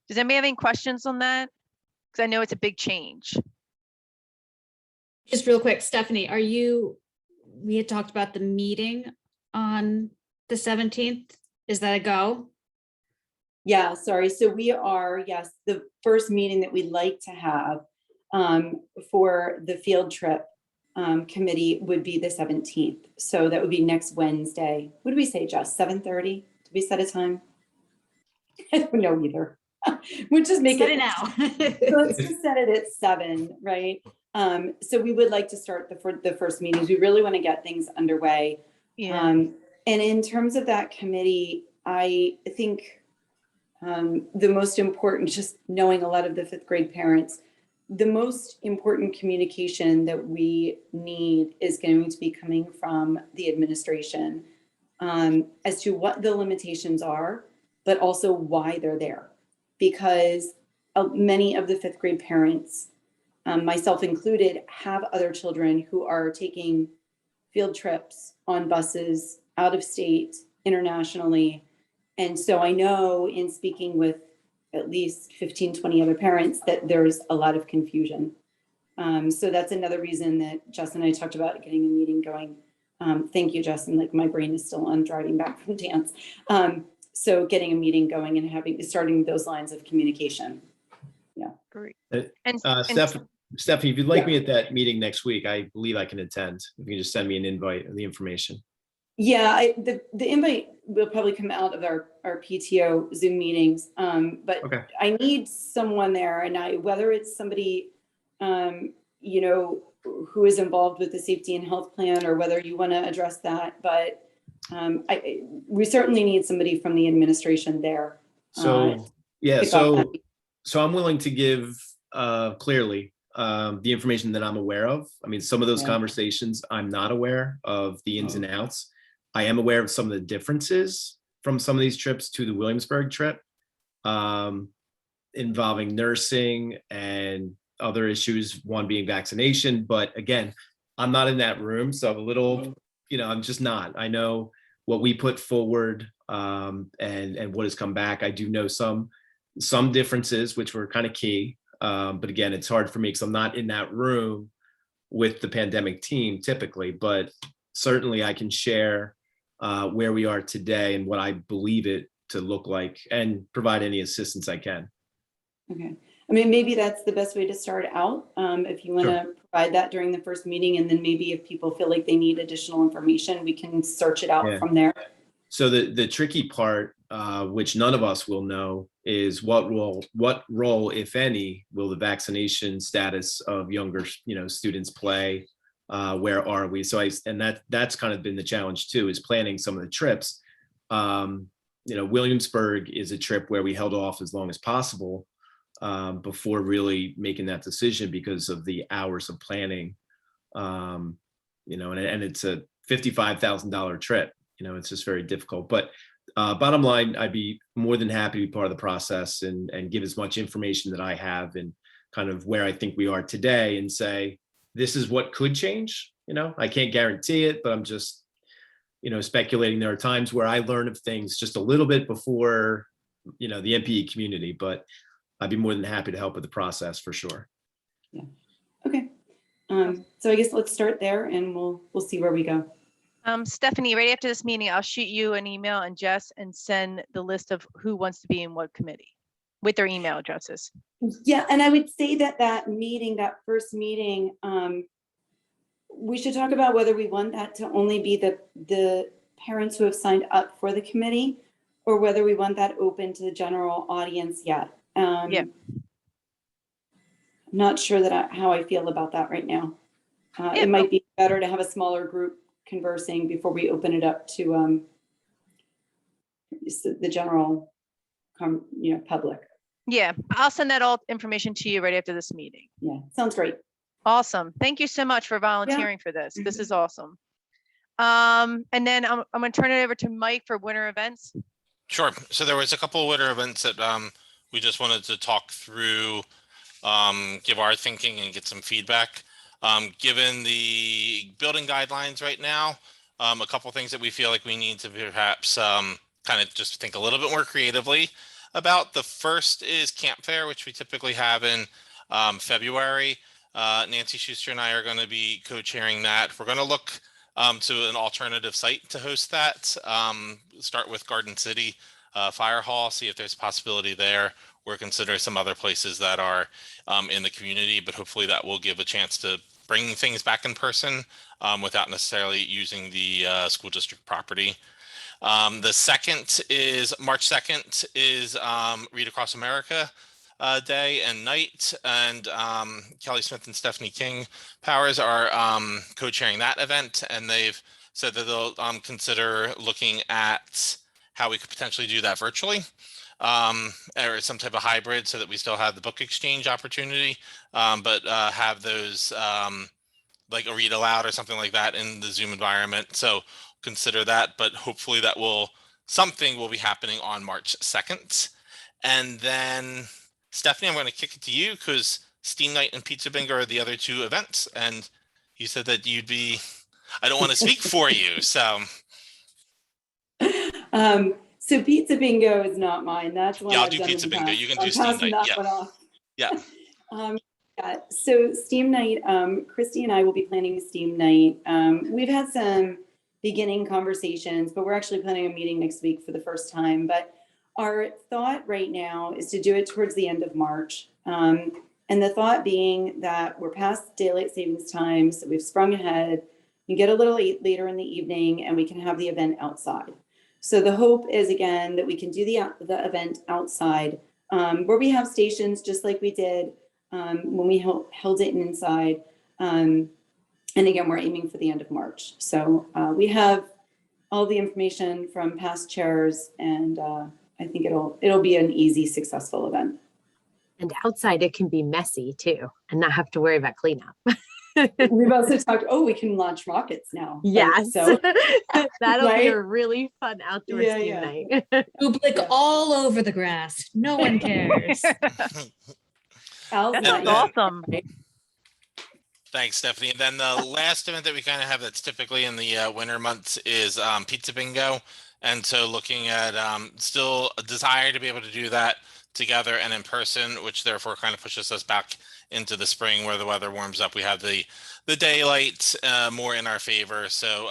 Does anybody have any questions on that? Because I know it's a big change. Just real quick, Stephanie, we had talked about the meeting on the 17th. Is that a go? Yeah, sorry. So we are, yes, the first meeting that we'd like to have for the field trip committee would be the 17th. So that would be next Wednesday. What did we say, Jess? 7:30? Did we set a time? I don't know either. We'll just make Set it it now. Let's just set it at 7, right? So we would like to start the first meetings. We really want to get things underway. Yeah. And in terms of that committee, I think the most important, just knowing a lot of the fifth grade parents, the most important communication that we need is going to be coming from the administration as to what the limitations are, but also why they're there. Because many of the fifth grade parents myself included, have other children who are taking field trips on buses out of state, internationally. And so I know in speaking with at least 15, 20 other parents that there's a lot of confusion. So that's another reason that Justin and I talked about getting a meeting going. Thank you, Justin. Like my brain is still on driving back from dance. So getting a meeting going and starting those lines of communication. Yeah. Great. Stephanie, if you'd like me at that meeting next week, I believe I can attend. If you can just send me an invite and the information. Yeah, the invite will probably come out of our PTO Zoom meetings. But Okay. I need someone there, and whether it's somebody, who is involved with the safety and health plan, or whether you want to address that. But we certainly need somebody from the administration there. So yeah, pick up so I'm willing to give clearly the information that I'm aware of. I mean, some of those Yeah. conversations, I'm not aware of the ins and outs. I am aware of some of the differences from some of these trips to the Williamsburg trip, involving nursing and other issues, one being vaccination. But again, I'm not in that room, so I'm a little, I'm just not. I know what we put forward and what has come back. I do know some differences, which were kind of key. But again, it's hard for me because I'm not in that room with the pandemic team typically, but certainly I can share where we are today and what I believe it to look like and provide any assistance I can. Okay. I mean, maybe that's the best way to start out. If you want to provide that during the first meeting, and then maybe if people feel like they need additional information, we can search it out from there. So the tricky part, which none of us will know, is what role, if any, will the vaccination status of younger, students play? Where are we? So that's kind of been the challenge too, is planning some of the trips. Williamsburg is a trip where we held off as long as possible before really making that decision because of the hours of planning. And it's a $55,000 trip. It's just very difficult. But bottom line, I'd be more than happy to be part of the process and give as much information that I have and kind of where I think we are today and say, this is what could change. I can't guarantee it, but I'm just, speculating. There are times where I learn of things just a little bit before, the NPE community, but I'd be more than happy to help with the process for sure. Yeah. Okay. So I guess let's start there and we'll see where we go. Stephanie, right after this meeting, I'll shoot you an email and Jess and send the list of who wants to be in what committee with their email addresses. Yeah, and I would say that first meeting, we should talk about whether we want that to only be the parents who have signed up for the committee, or whether we want that open to the general audience yet. Yeah. I'm not sure how I feel about that right now. It might be better to have a smaller group conversing before we open it up to the general public. Yeah, I'll send that all information to you right after this meeting. Yeah, sounds great. Awesome. Thank you so much for volunteering for this. This is awesome. And then I'm going to turn it over to Mike for winter events. Sure. So there was a couple of winter events that we just wanted to talk through, give our thinking and get some feedback. Given the building guidelines right now, a couple of things that we feel like we need to perhaps kind of just think a little bit more creatively about. The first is Camp Fair, which we typically have in February. Nancy Schuster and I are going to be co-chairing that. We're going to look to an alternative site to host that. Start with Garden City Fire Hall, see if there's a possibility there, or consider some other places that are in the community, but hopefully that will give a chance to bring things back in person without necessarily using the school district property. The second is March 2nd is Read Across America day and night, and Kelly Smith and Stephanie King Powers are co-chairing that event, and they've said that they'll consider looking at how we could potentially do that virtually or some type of hybrid so that we still have the book exchange opportunity, but have those like a read aloud or something like that in the Zoom environment. So consider that, but hopefully something will be happening on March 2nd. And then Stephanie, I'm going to kick it to you because Steam Night and Pizza Bingo are the other two events. And you said that you'd be, I don't want to speak for you, so. So Pizza Bingo is not mine. That's one Yeah, I'll I've do done in Pizza the Bingo. past. You can I'm do Steam passing Night. that Yeah. one off. Yeah. Yeah, so Steam Night, Christy and I will be planning a Steam Night. We've had some beginning conversations, but we're actually planning a meeting next week for the first time. But our thought right now is to do it towards the end of March. And the thought being that we're past daylight savings time, so we've sprung ahead. We get a little later in the evening and we can have the event outside. So the hope is, again, that we can do the event outside where we have stations just like we did when we held it inside. And again, we're aiming for the end of March. So we have all the information from past chairs, and I think it'll be an easy, successful event. And outside it can be messy too, and not have to worry about cleanup. We've also talked, we can launch rockets now. Yes. So that'll be a right? really fun outdoor Steam night. Public all over the grass. No one cares. That sounds awesome. Thanks, Stephanie. And then the last event that we kind of have that's typically in the winter months is Pizza Bingo. And so looking at still a desire to be able to do that together and in person, which therefore kind of pushes us back into the spring where the weather warms up. We have the daylight more in our favor. So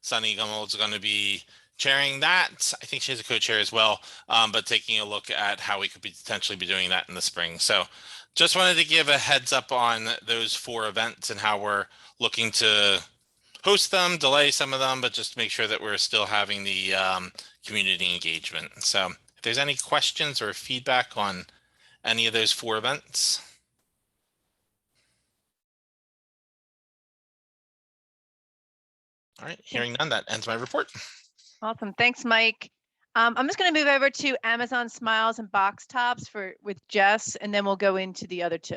Sunny Gummold's going to be chairing that. I think she has a co-chair as well, but taking a look at how we could potentially be doing that in the spring. So just wanted to give a heads up on those 4 events and how we're looking to host them, delay some of them, but just make sure that we're still having the community engagement. So if there's any questions or feedback on any of those 4 events. All right, hearing none, that ends my report. Awesome. Thanks, Mike. I'm just going to move over to Amazon Smiles and Box Tops with Jess, and then we'll go into the other 2.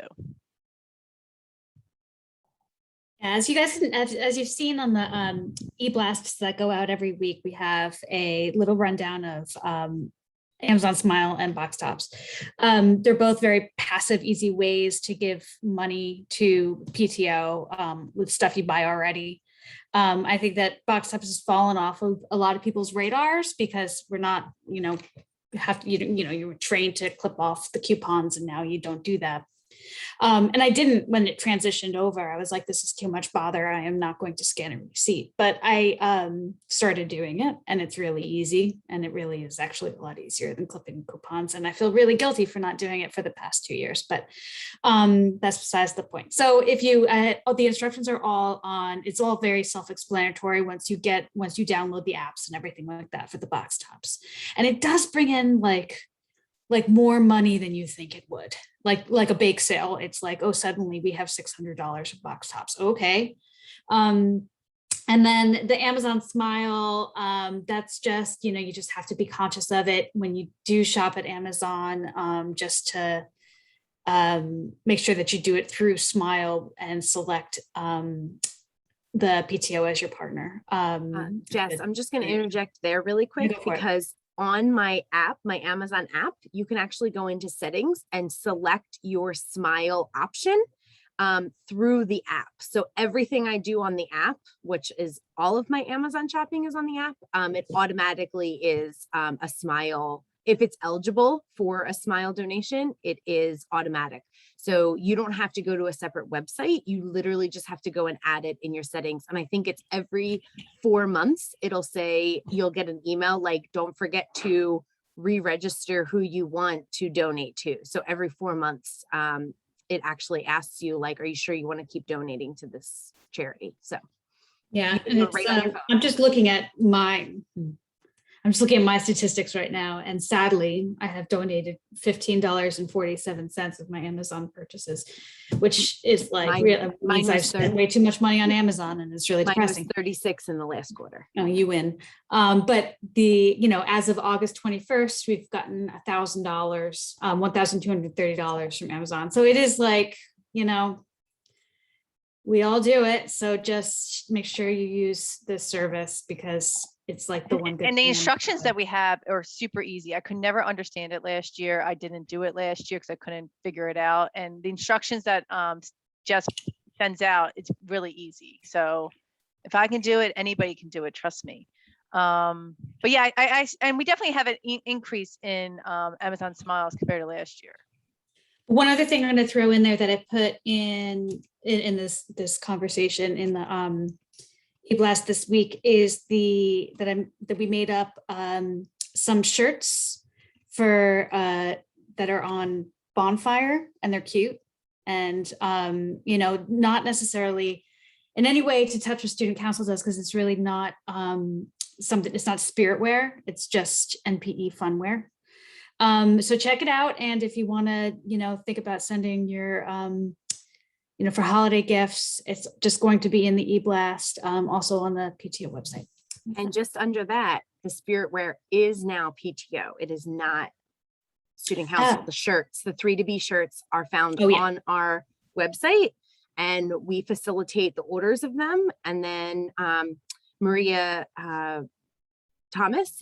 As you guys, as you've seen on the e-blasts that go out every week, we have a little rundown of Amazon Smile and Box Tops. They're both very passive, easy ways to give money to PTO with stuff you buy already. I think that Box Tops has fallen off of a lot of people's radars because we're not, you were trained to clip off the coupons and now you don't do that. And I didn't when it transitioned over. I was like, this is too much bother. I am not going to scan a receipt. But I started doing it and it's really easy. And it really is actually a lot easier than clipping coupons. And I feel really guilty for not doing it for the past 2 years, but that's besides the point. So if you, the instructions are all on, it's all very self-explanatory once you download the apps and everything like that for the Box Tops. And it does bring in like more money than you think it would. Like a bake sale, it's like, oh, suddenly we have $600 of Box Tops. Okay. And then the Amazon Smile, that's just, you just have to be conscious of it when you do shop at Amazon, just to make sure that you do it through Smile and select the PTO as your partner. Jess, I'm just going to interject there really quick because on my app, my Amazon app, you can actually go into settings and select your Smile option through the app. So everything I do on the app, which is all of my Amazon shopping is on the app, it automatically is a Smile. If it's eligible for a Smile donation, it is automatic. So you don't have to go to a separate website. You literally just have to go and add it in your settings. And I think it's every 4 months, it'll say, you'll get an email like, don't forget to re-register who you want to donate to. So every 4 months, it actually asks you like, are you sure you want to keep donating to this charity? So yeah, and it's, I'm just looking at my statistics right now, and sadly, I have donated $15.47 of my Amazon purchases, which is like means I've spent way too much money on Amazon, and it's really depressing. 36 in the last quarter. No, you win. But as of August 21st, we've gotten $1,000, $1,230 from Amazon. So it is like, we all do it. So just make sure you use this service because it's like the one good And the thing I'm- instructions that we have are super easy. I could never understand it last year. I didn't do it last year because I couldn't figure it out. And the instructions that Jess sends out, it's really easy. So if I can do it, anybody can do it. Trust me. But yeah, and we definitely have an increase in Amazon Smiles compared to last year. One other thing I'm going to throw in there that I put in this conversation in the e-blast this week is that we made up some shirts for that are on Bonfire, and they're cute, and you know, not necessarily in any way to touch what student council does, because it's really not something, it's not spirit wear, it's just NPE fun wear. So check it out, and if you want to, you know, think about sending your you know, for holiday gifts, it's just going to be in the e-blast, also on the PTO website. And just under that, the spirit wear is now PTO. It is not student council. The shirts, the 3 to B shirts are found on our website, and we facilitate the orders of them. And then Maria Thomas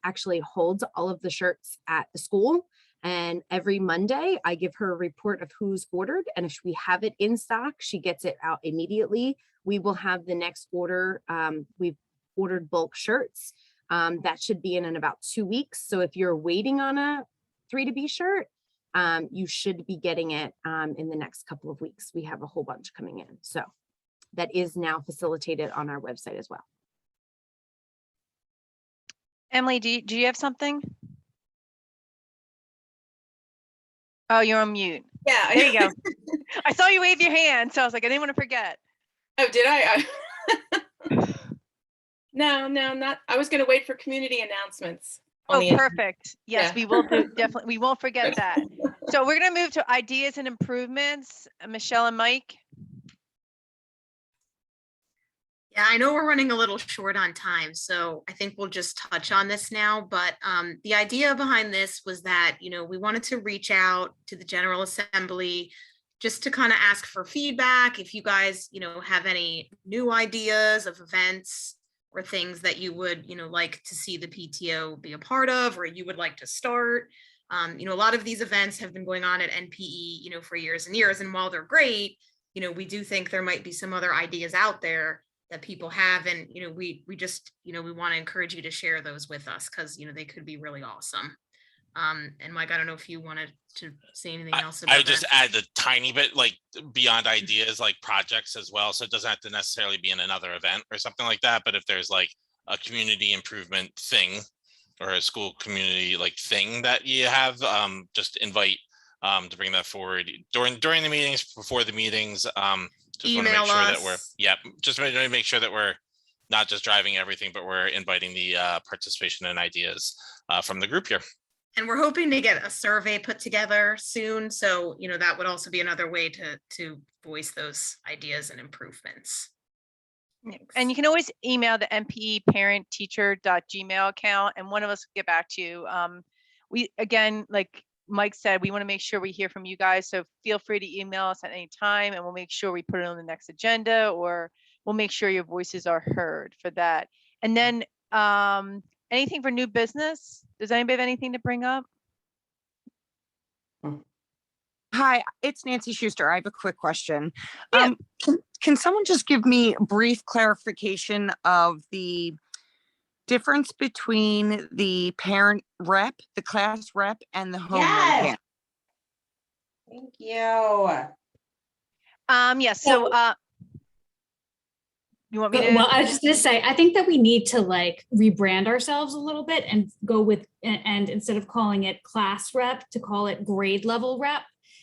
actually holds all of the shirts at the school. And every Monday I give her a report of who's ordered. And if we have it in stock, she gets it out immediately. We will have the next order. We've ordered bulk shirts. That should be in about 2 weeks. So if you're waiting on a 3 to B shirt, you should be getting it in the next couple of weeks. We have a whole bunch coming in. So that is now facilitated on our website as well. Emily, do you have something? Oh, you're on mute. Yeah. There you go. I saw you wave your hand, so I was like, I didn't want to forget. Oh, did I? No, not. I was going to wait for community announcements. Oh, perfect. Yes, we will do, definitely. We won't forget that. So we're going to move to ideas and improvements. Michelle and Mike. Yeah, I know we're running a little short on time, so I think we'll just touch on this now. But the idea behind this was that, you know, we wanted to reach out to the General Assembly just to kind of ask for feedback. If you guys, you know, have any new ideas of events or things that you would, you know, like to see the PTO be a part of, or you would like to start. You know, a lot of these events have been going on at NPE, you know, for years and years. And while they're great, you know, we do think there might be some other ideas out there that people have. And, you know, we just, you know, we want to encourage you to share those with us because, you know, they could be really awesome. And Mike, I don't know if you wanted to say anything else about I would just that. add a tiny bit, like beyond ideas, like projects as well. So it doesn't have to necessarily be in another event or something like that. But if there's like a community improvement thing or a school community like thing that you have, just invite to bring that forward during the meetings, before the meetings. Just want to make sure that we're, just make sure that we're not just driving everything, but we're inviting the participation and ideas from the group here. And we're hoping to get a survey put together soon. So, you know, that would also be another way to voice those ideas and improvements. And you can always email the mpeparentteacher.gmail account, and one of us will get back to you. We, again, like Mike said, we want to make sure we hear from you guys. So feel free to email us at any time, and we'll make sure we put it on the next agenda, or we'll make sure your voices are heard for that. And then anything for new business? Does anybody have anything to bring up? Hi, it's Nancy Schuster. I have a quick question. Can someone just give me a brief clarification of the difference between the parent rep, the class rep, and the homeroom parent? Thank you. Yes. So you want me to? Well, I was just gonna say, I think that we need to like rebrand ourselves a little bit and go with, and instead of calling it class rep, to call it grade level rep,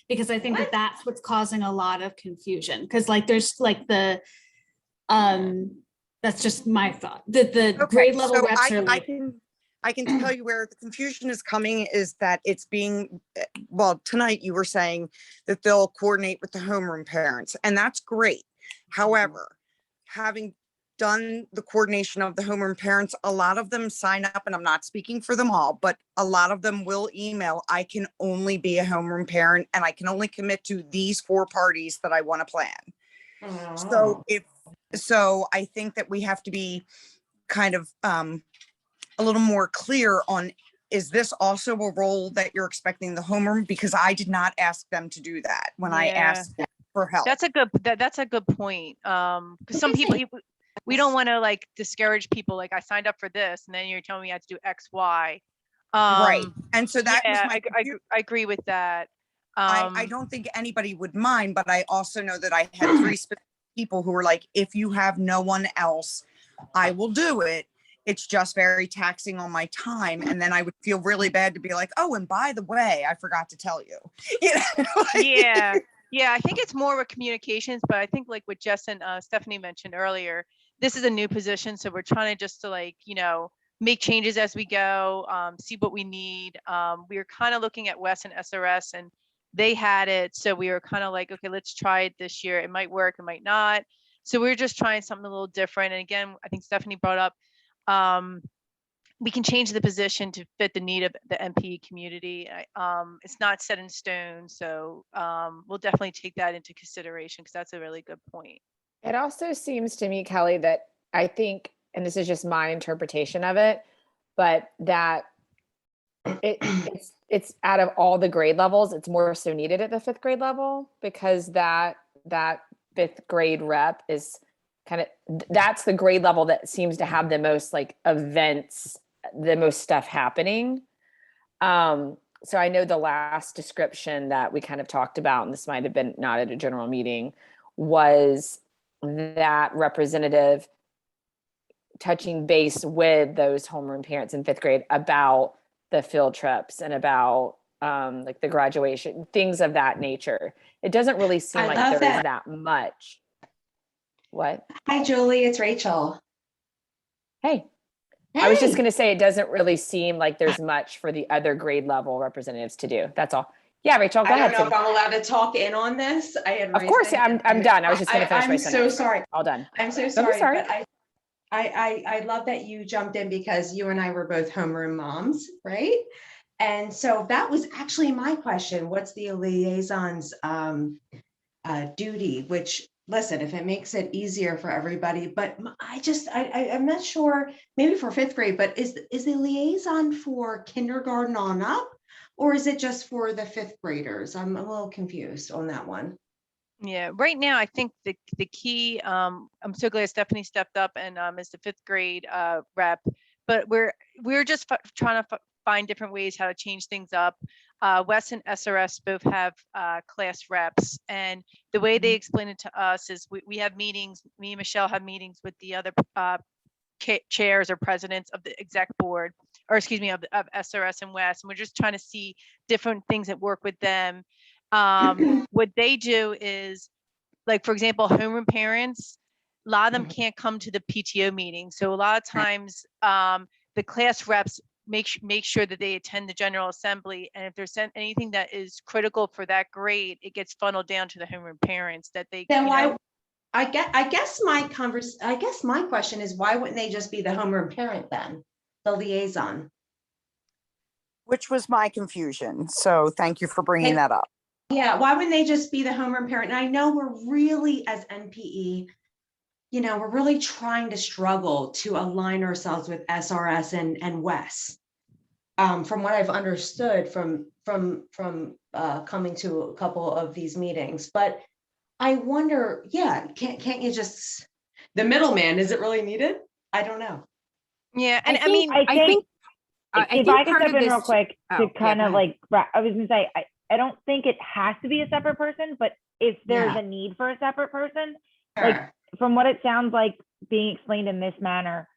because I think that that's what's causing a lot of confusion. Because like there's like the, that's just my thought. The grade level reps are like. I can tell you where the confusion is coming is that it's being, well, tonight you were saying that they'll coordinate with the homeroom parents, and that's great. However, having done the coordination of the homeroom parents, a lot of them sign up, and I'm not speaking for them all, but a lot of them will email, I can only be a homeroom parent and I can only commit to these 4 parties that I want to plan. So I think that we have to be kind of a little more clear on, is this also a role that you're expecting the homeroom? Because I did not ask them to do that when I asked them for help. That's a good point. Because some people, we don't want to like discourage people. Like I signed up for this and then you're telling me I have to do X, Y. Right. And so that was I agree with that. I don't think anybody would mind, but I also know that I had 3 specific people who were like, if you have no one else, I will do it. It's just very taxing on my time. And then I would feel really bad to be like, oh, and by the way, I forgot to tell you. You know, like- Yeah. I think it's more with communications, but I think like what Jess and Stephanie mentioned earlier, this is a new position. So we're trying to just to like, make changes as we go, see what we need. We were kind of looking at Wes and SRS and they had it. So we were kind of like, okay, let's try it this year. It might work, it might not. So we were just trying something a little different. And again, I think Stephanie brought up, we can change the position to fit the need of the MPE community. It's not set in stone. So we'll definitely take that into consideration because that's a really good point. It also seems to me, Kelly, that I think, and this is just my interpretation of it, but that it's out of all the grade levels, it's more so needed at the 5th grade level because that 5th grade rep is that's the grade level that seems to have the most like events, the most stuff happening. So I know the last description that we kind of talked about, and this might have been not at a general meeting, was that representative touching base with those homeroom parents in 5th grade about the field trips and about like the graduation, things of that nature. It doesn't really seem like there is that much. What? Hi, Julie, it's Rachel. Hey. I was just going to say, it doesn't really seem like there's much for the other grade level representatives to do. That's all. Yeah, Rachel, go ahead. I don't know if I'm allowed to talk in on this. Of course, I'm done. I was just going to finish my sentence. I'm so sorry. All done. I'm so sorry. But I love that you jumped in because you and I were both homeroom moms, right? And so that was actually my question. What's the liaison's duty? Which, listen, if it makes it easier for everybody, but I'm not sure, maybe for 5th grade, but is the liaison for kindergarten on up? Or is it just for the 5th graders? I'm a little confused on that one. Yeah, right now, I think the key, I'm so glad Stephanie stepped up and is the 5th grade rep, but we're just trying to find different ways how to change things up. Wes and SRS both have class reps, and the way they explain it to us is we have meetings, me and Michelle have meetings with the other chairs or presidents of the exec board, or excuse me, of SRS and Wes, and we're just trying to see different things that work with them. What they do is, like, for example, homeroom parents, a lot of them can't come to the PTO meeting. So a lot of times the class reps make sure that they attend the General Assembly. And if there's anything that is critical for that grade, it gets funneled down to the homeroom parents that they, then why, I guess my question is, why wouldn't they just be the homeroom parent then, the liaison? Which was my confusion. So thank you for bringing that up. Yeah, why wouldn't they just be the homeroom parent? And I know we're really, as NPE, we're really trying to struggle to align ourselves with SRS and WES. From what I've understood from coming to a couple of these meetings, but I wonder, can't you just, the middleman, is it really needed? I don't know. Yeah, and I think if I could step in real quick to kind of like, I was gonna say, I don't think it has to be a separate person, but if there's a need for a separate person, like from what it sounds like being explained in this manner,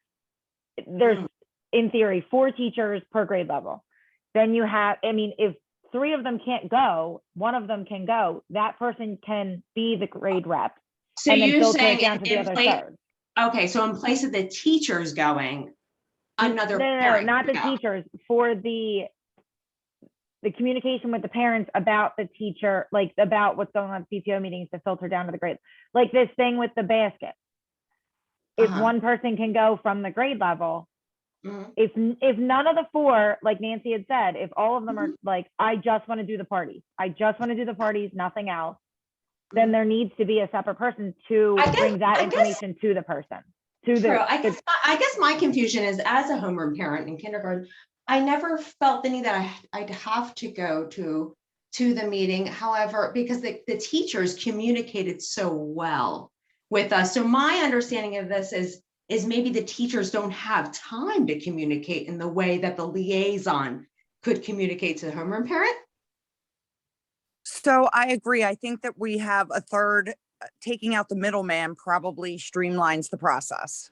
there's in theory 4 teachers per grade level. Then you have, if 3 of them can't go, 1 of them can go, that person can be the grade rep. So and then you're filter it saying down to the other third. Okay, so in place of the teachers going, another no, not the teachers, for the communication with the parents about the teacher, like about what's going on at PTO meetings to filter down to the grades. Like this thing with the basket. If one person can go from the grade level, if none of the 4, like Nancy had said, if all of them are like, I just want to do the parties, nothing else, then there needs to be a separate person to bring that information to the person, do True. the, I guess my confusion is, as a homeroom parent in kindergarten, I never felt the need that I'd have to go to the meeting. However, because the teachers communicated so well with us. So my understanding of this is maybe the teachers don't have time to communicate in the way that the liaison could communicate to the homeroom parent. So I agree. I think that we have a third, taking out the middleman probably streamlines the process.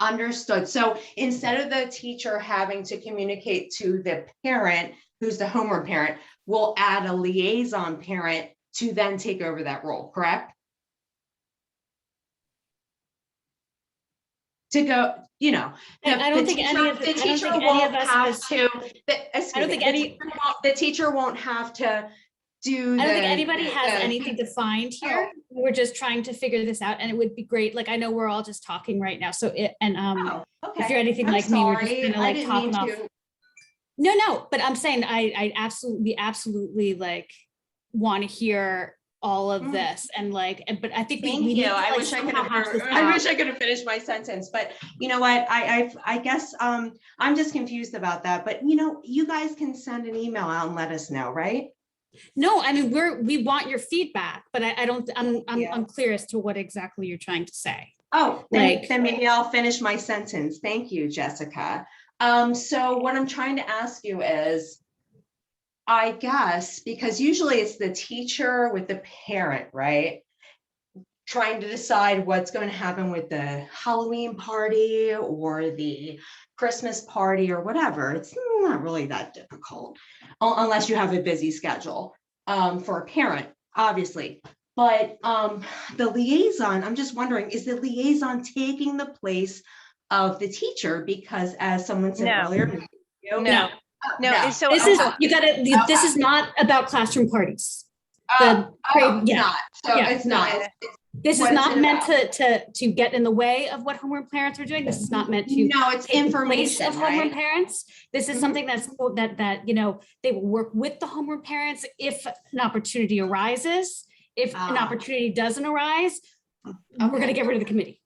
Understood. So instead of the teacher having to communicate to the parent, who's the homeroom parent, we'll add a liaison parent to then take over that role, correct? To go, you know, I don't think any of the teacher won't have to. I don't think the teacher won't have to do. I don't think anybody has anything defined here. We're just trying to figure this out, and it would be great. Like, I know we're all just talking right now, so if you're anything like me, we're just kind of like talking off. No, but I'm saying I absolutely like want to hear all of this, and like, but I think we need to, like, I wish I could have finished my sentence, but you know what, I guess I'm just confused about that. But you know, you guys can send an email out and let us know, right? No, I mean, we want your feedback, but I'm clear as to what exactly you're trying to say. Oh, then maybe I'll finish my sentence. Thank you, Jessica. So what I'm trying to ask you is, I guess, because usually it's the teacher with the parent, right? Trying to decide what's going to happen with the Halloween party or the Christmas party or whatever. It's not really that difficult unless you have a busy schedule for a parent, obviously. But the liaison, I'm just wondering, is the liaison taking the place of the teacher? Because as someone said earlier, No. So this is this is not about classroom parties. It's not. This is not meant to get in the way of what homeroom parents are doing. This is not meant to. No, it's take the place information of homeroom parents. This is something that you know, they will work with the homeroom parents if an opportunity arises. If an opportunity doesn't arise, we're going to get rid of the committee.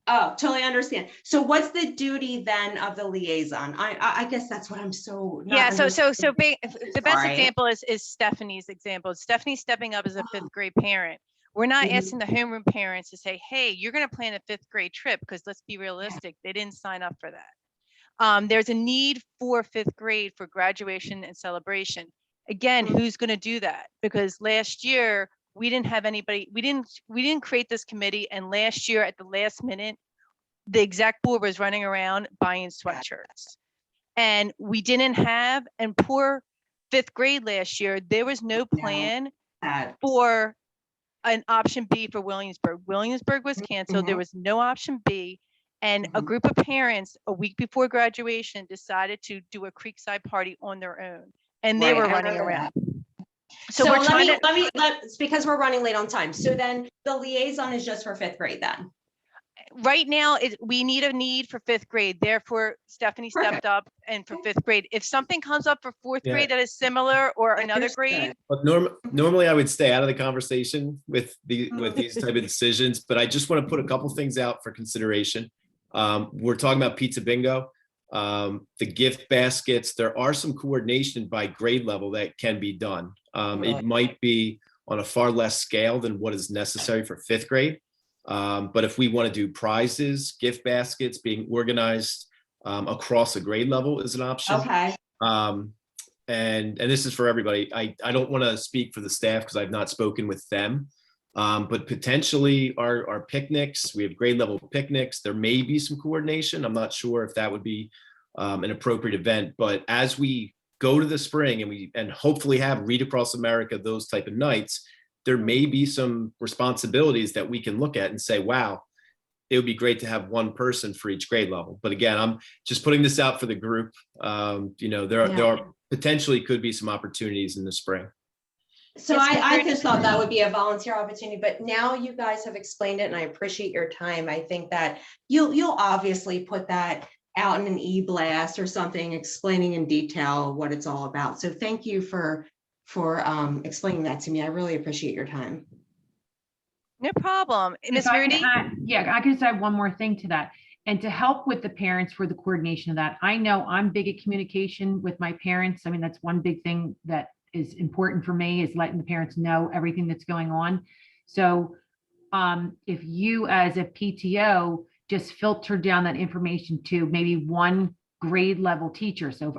Oh, totally understand. So what's the duty then of the liaison? I guess that's what I'm so. The best example is Stephanie's example. Stephanie's stepping up as a 5th grade parent. We're not asking the homeroom parents to say, hey, you're going to plan a 5th grade trip, because let's be realistic, they didn't sign up for that. There's a need for 5th grade for graduation and celebration. Again, who's going to do that? Because last year we didn't have anybody, we didn't create this committee. And last year at the last minute, the exec board was running around buying sweatshirts, and we didn't have, and poor 5th grade last year, there was no plan for an option B for Williamsburg. Williamsburg was canceled. There was no option B. And a group of parents a week before graduation decided to do a Creekside party on their own. And they were running around. So we're trying let's because we're running late on time. So then the liaison is just for 5th grade then. Right now, we need a need for 5th grade. Therefore, Stephanie stepped up, and for 5th grade. If something comes up for 4th grade that is similar, or another grade. But normally I would stay out of the conversation with these type of decisions, but I just want to put a couple things out for consideration. We're talking about pizza bingo, the gift baskets. There are some coordination by grade level that can be done. It might be on a far less scale than what is necessary for 5th grade. But if we want to do prizes, gift baskets being organized across a grade level is an option. Okay. And this is for everybody. I don't want to speak for the staff because I've not spoken with them. But potentially our picnics, we have grade level picnics. There may be some coordination. I'm not sure if that would be an appropriate event. But as we go to the spring and hopefully have Read Across America, those type of nights, there may be some responsibilities that we can look at and say, wow, it would be great to have one person for each grade level. But again, I'm just putting this out for the group. There are potentially could be some opportunities in the spring. So I just thought that would be a volunteer opportunity, but now you guys have explained it and I appreciate your time. I think that you'll obviously put that out in an e-blast or something explaining in detail what it's all about. So thank you for explaining that to me. I really appreciate your time. No problem. Ms. Rudy? I can just add one more thing to that. and to help with the parents for the coordination of that. I know I'm big at communication with my parents. I mean, that's one big thing that is important for me, is letting the parents know everything that's going on. So if you as a PTO just filter down that information to maybe one grade level teacher. So,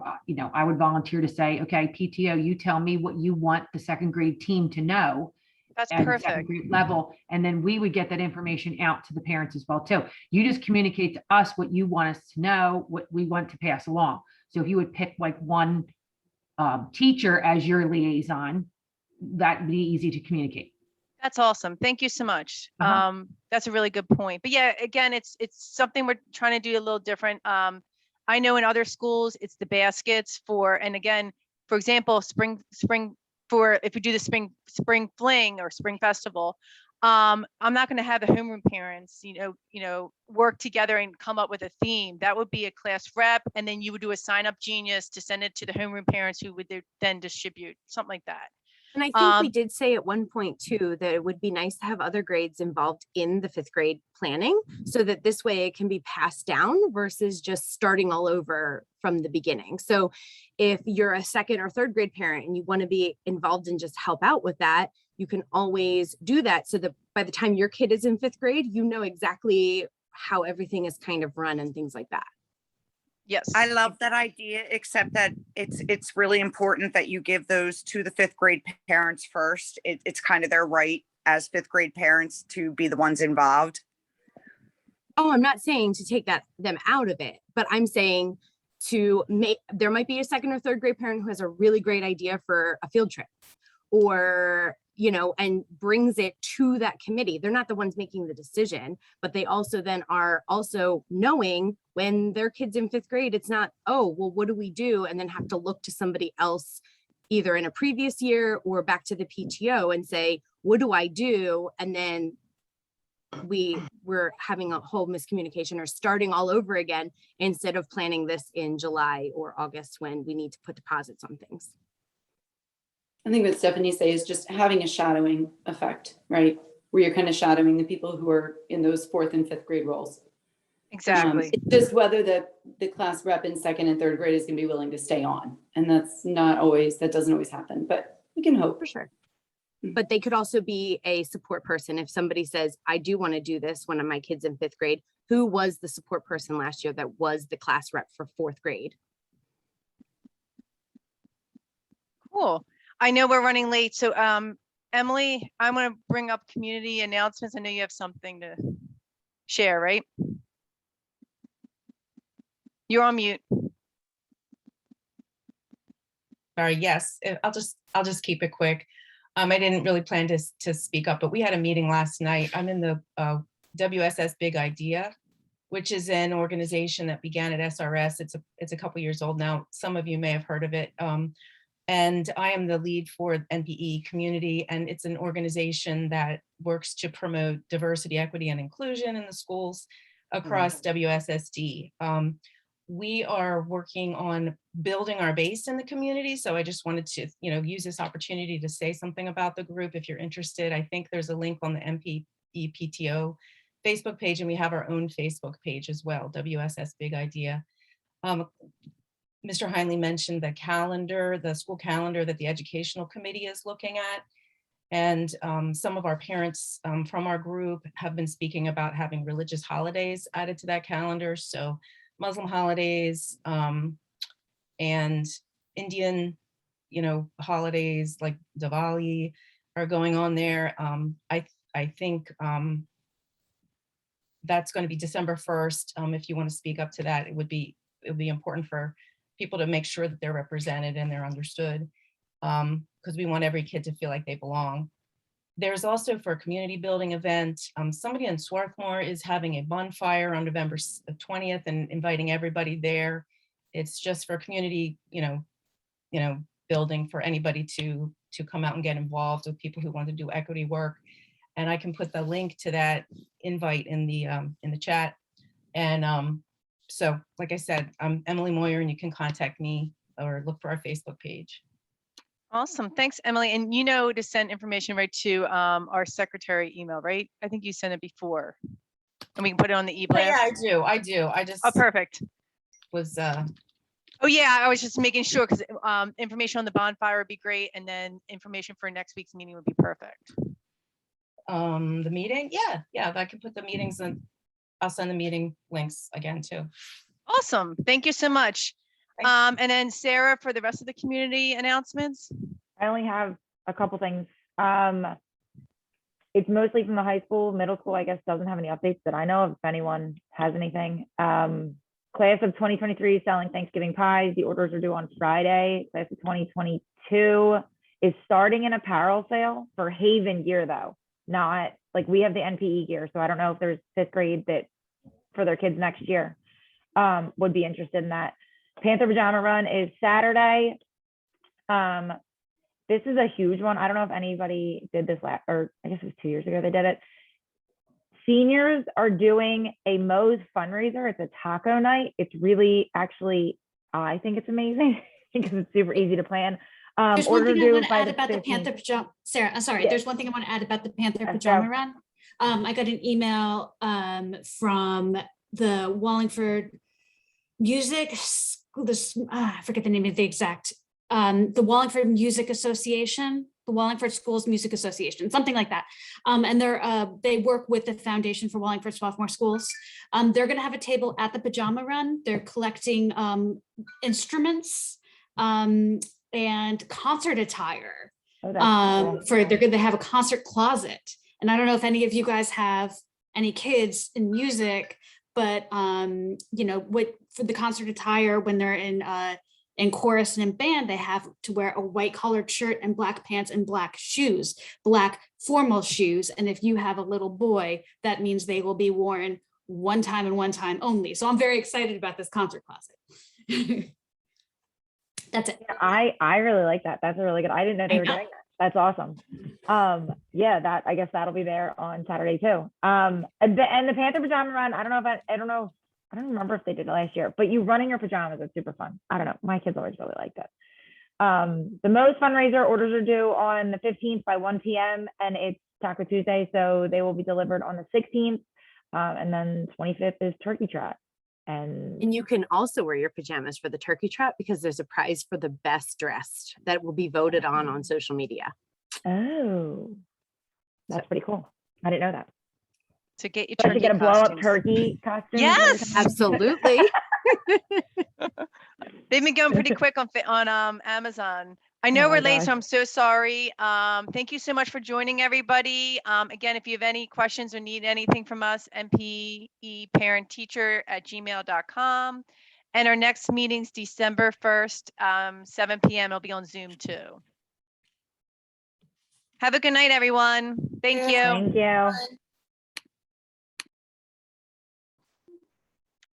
I would volunteer to say, okay, PTO, you tell me what you want the second grade team to know. That's at the perfect. second grade level. And then we would get that information out to the parents as well too. You just communicate to us what you want us to know, what we want to pass along. So if you would pick like one teacher as your liaison, that'd be easy to communicate. That's awesome. Thank you so much. Uh-huh. That's a really good point. But yeah, again, it's something we're trying to do a little different. I know in other schools, it's the baskets for, and again, for example, spring for, if we do the spring fling or spring festival, I'm not going to have the homeroom parents, work together and come up with a theme. That would be a class rep, and then you would do a sign up genius to send it to the homeroom parents, who would then distribute something like that. And I think we did say at one point too, that it would be nice to have other grades involved in the 5th grade planning, so that this way it can be passed down versus just starting all over from the beginning. So if you're a 2nd or 3rd grade parent and you want to be involved and just help out with that, you can always do that, so that by the time your kid is in 5th grade, you know exactly how everything is kind of run and things like that. Yes. I love that idea, except that it's really important that you give those to the 5th grade parents first. It's kind of their right as 5th grade parents to be the ones involved. Oh, I'm not saying to take them out of it, but I'm saying there might be a 2nd or 3rd grade parent who has a really great idea for a field trip, or and brings it to that committee. They're not the ones making the decision, but they also then are also knowing when their kid's in 5th grade, it's not, oh, well, what do we do? And then have to look to somebody else, either in a previous year or back to the PTO and say, what do I do? And then we're having a whole miscommunication or starting all over again, instead of planning this in July or August when we need to put deposits on things. I think what Stephanie says is just having a shadowing effect, right? Where you're kind of shadowing the people who are in those 4th and 5th grade roles. Exactly. It's just whether the class rep in 2nd and 3rd grade is going to be willing to stay on. And that doesn't always happen, but we can hope. For sure. But they could also be a support person. If somebody says, I do want to do this when my kid's in 5th grade, who was the support person last year that was the class rep for 4th grade? Cool. I know we're running late. So Emily, I want to bring up community announcements. I know you have something to share, right? You're on mute. Sorry, yes, I'll just keep it quick. I didn't really plan to speak up, but we had a meeting last night. I'm in the WSS Big Idea, which is an organization that began at SRS. It's a couple years old now. Some of you may have heard of it. And I am the lead for NPE community, and it's an organization that works to promote diversity, equity, and inclusion in the schools across WSSD. We are working on building our base in the community. So I just wanted to, use this opportunity to say something about the group. If you're interested, I think there's a link on the NPE PTO Facebook page, and we have our own Facebook page as well, WSS Big Idea. Mr. Heinley mentioned the school calendar that the educational committee is looking at. And some of our parents from our group have been speaking about having religious holidays added to that calendar. So Muslim holidays and Indian, holidays like Diwali are going on there. I think that's going to be December 1st. If you want to speak up to that, it would be important for people to make sure that they're represented and they're understood, because we want every kid to feel like they belong. There's also, for a community building event, somebody in Swarthmore is having a bonfire on November 20th and inviting everybody there. It's just for community, building, for anybody to come out and get involved with people who want to do equity work. And I can put the link to that invite in the chat. And so, like I said, I'm Emily Moyer, and you can contact me or look for our Facebook page. Awesome. Thanks, Emily. And to send information right to our secretary email, right? I think you sent it before. And we can put it on the Yeah, e-blast. I do. I just Oh, perfect. was, Oh, yeah, I was just making sure because information on the bonfire would be great. And then information for next week's meeting would be perfect. the meeting. Yeah, I can put the meetings in. I'll send the meeting links again too. Awesome. Thank you so much. And then Sarah, for the rest of the community announcements. I only have a couple things. It's mostly from the high school. Middle school, I guess, doesn't have any updates that I know of, if anyone has anything. Class of 2023 selling Thanksgiving pies. The orders are due on Friday. Class of 2022 is starting an apparel sale for Haven gear, though. Not like we have the NPE gear, so I don't know if there's 5th grade that for their kids next year would be interested in that. Panther Pajama Run is Saturday. This is a huge one. I don't know if anybody did this or I guess it was 2 years ago they did it. Seniors are doing a Moe's fundraiser. It's a taco night. It's really, actually, I think it's amazing because it's super easy to plan. There's one thing I want to add about the 15th. Panther Pajama. Sarah, I'm sorry. Yeah. There's one thing I want to add about the Panther Let's Pajama go. Run. I got an email from the Wallingford Music. I forget the name of the exact. The Wallingford Music Association, the Wallingford Schools Music Association, something like that. And they work with the Foundation for Wallingford Sophomore Schools. They're going to have a table at the Pajama Run. They're collecting instruments and concert attire. Oh, that's cool. They're going to have a concert closet. And I don't know if any of you guys have any kids in music, but you know, for the concert attire, when they're in chorus and in band, they have to wear a white collared shirt and black pants and black shoes, black formal shoes. And if you have a little boy, that means they will be worn one time and one time only. So I'm very excited about this concert closet. That's it. I really like that. That's a really good. I didn't know they were doing that. That's awesome. Yeah, I guess that'll be there on Saturday too. And the Panther Pajama Run, I don't remember if they did it last year, but you run in your pajamas, it's super fun. I don't know. My kids always really liked it. The Moe's fundraiser orders are due on the 15th by 1 p.m. and it's Taco Tuesday, so they will be delivered on the 16th. And then 25th is Turkey Trot. And you can also wear your pajamas for the turkey trot because there's a prize for the best dressed that will be voted on social media. Oh, that's pretty cool. I didn't know that. To get your So I turkey should get a blow up costumes. turkey costume. Yes, absolutely. They've been going pretty quick on Amazon. I know Oh we're my late, so gosh. I'm so sorry. Thank you so much for joining, everybody. Again, if you have any questions or need anything from us, mpeparentteacher@gmail.com. And our next meeting's December 1st, 7 p.m. It'll be on Zoom too. Have a good night, everyone. Thank you. Thank you.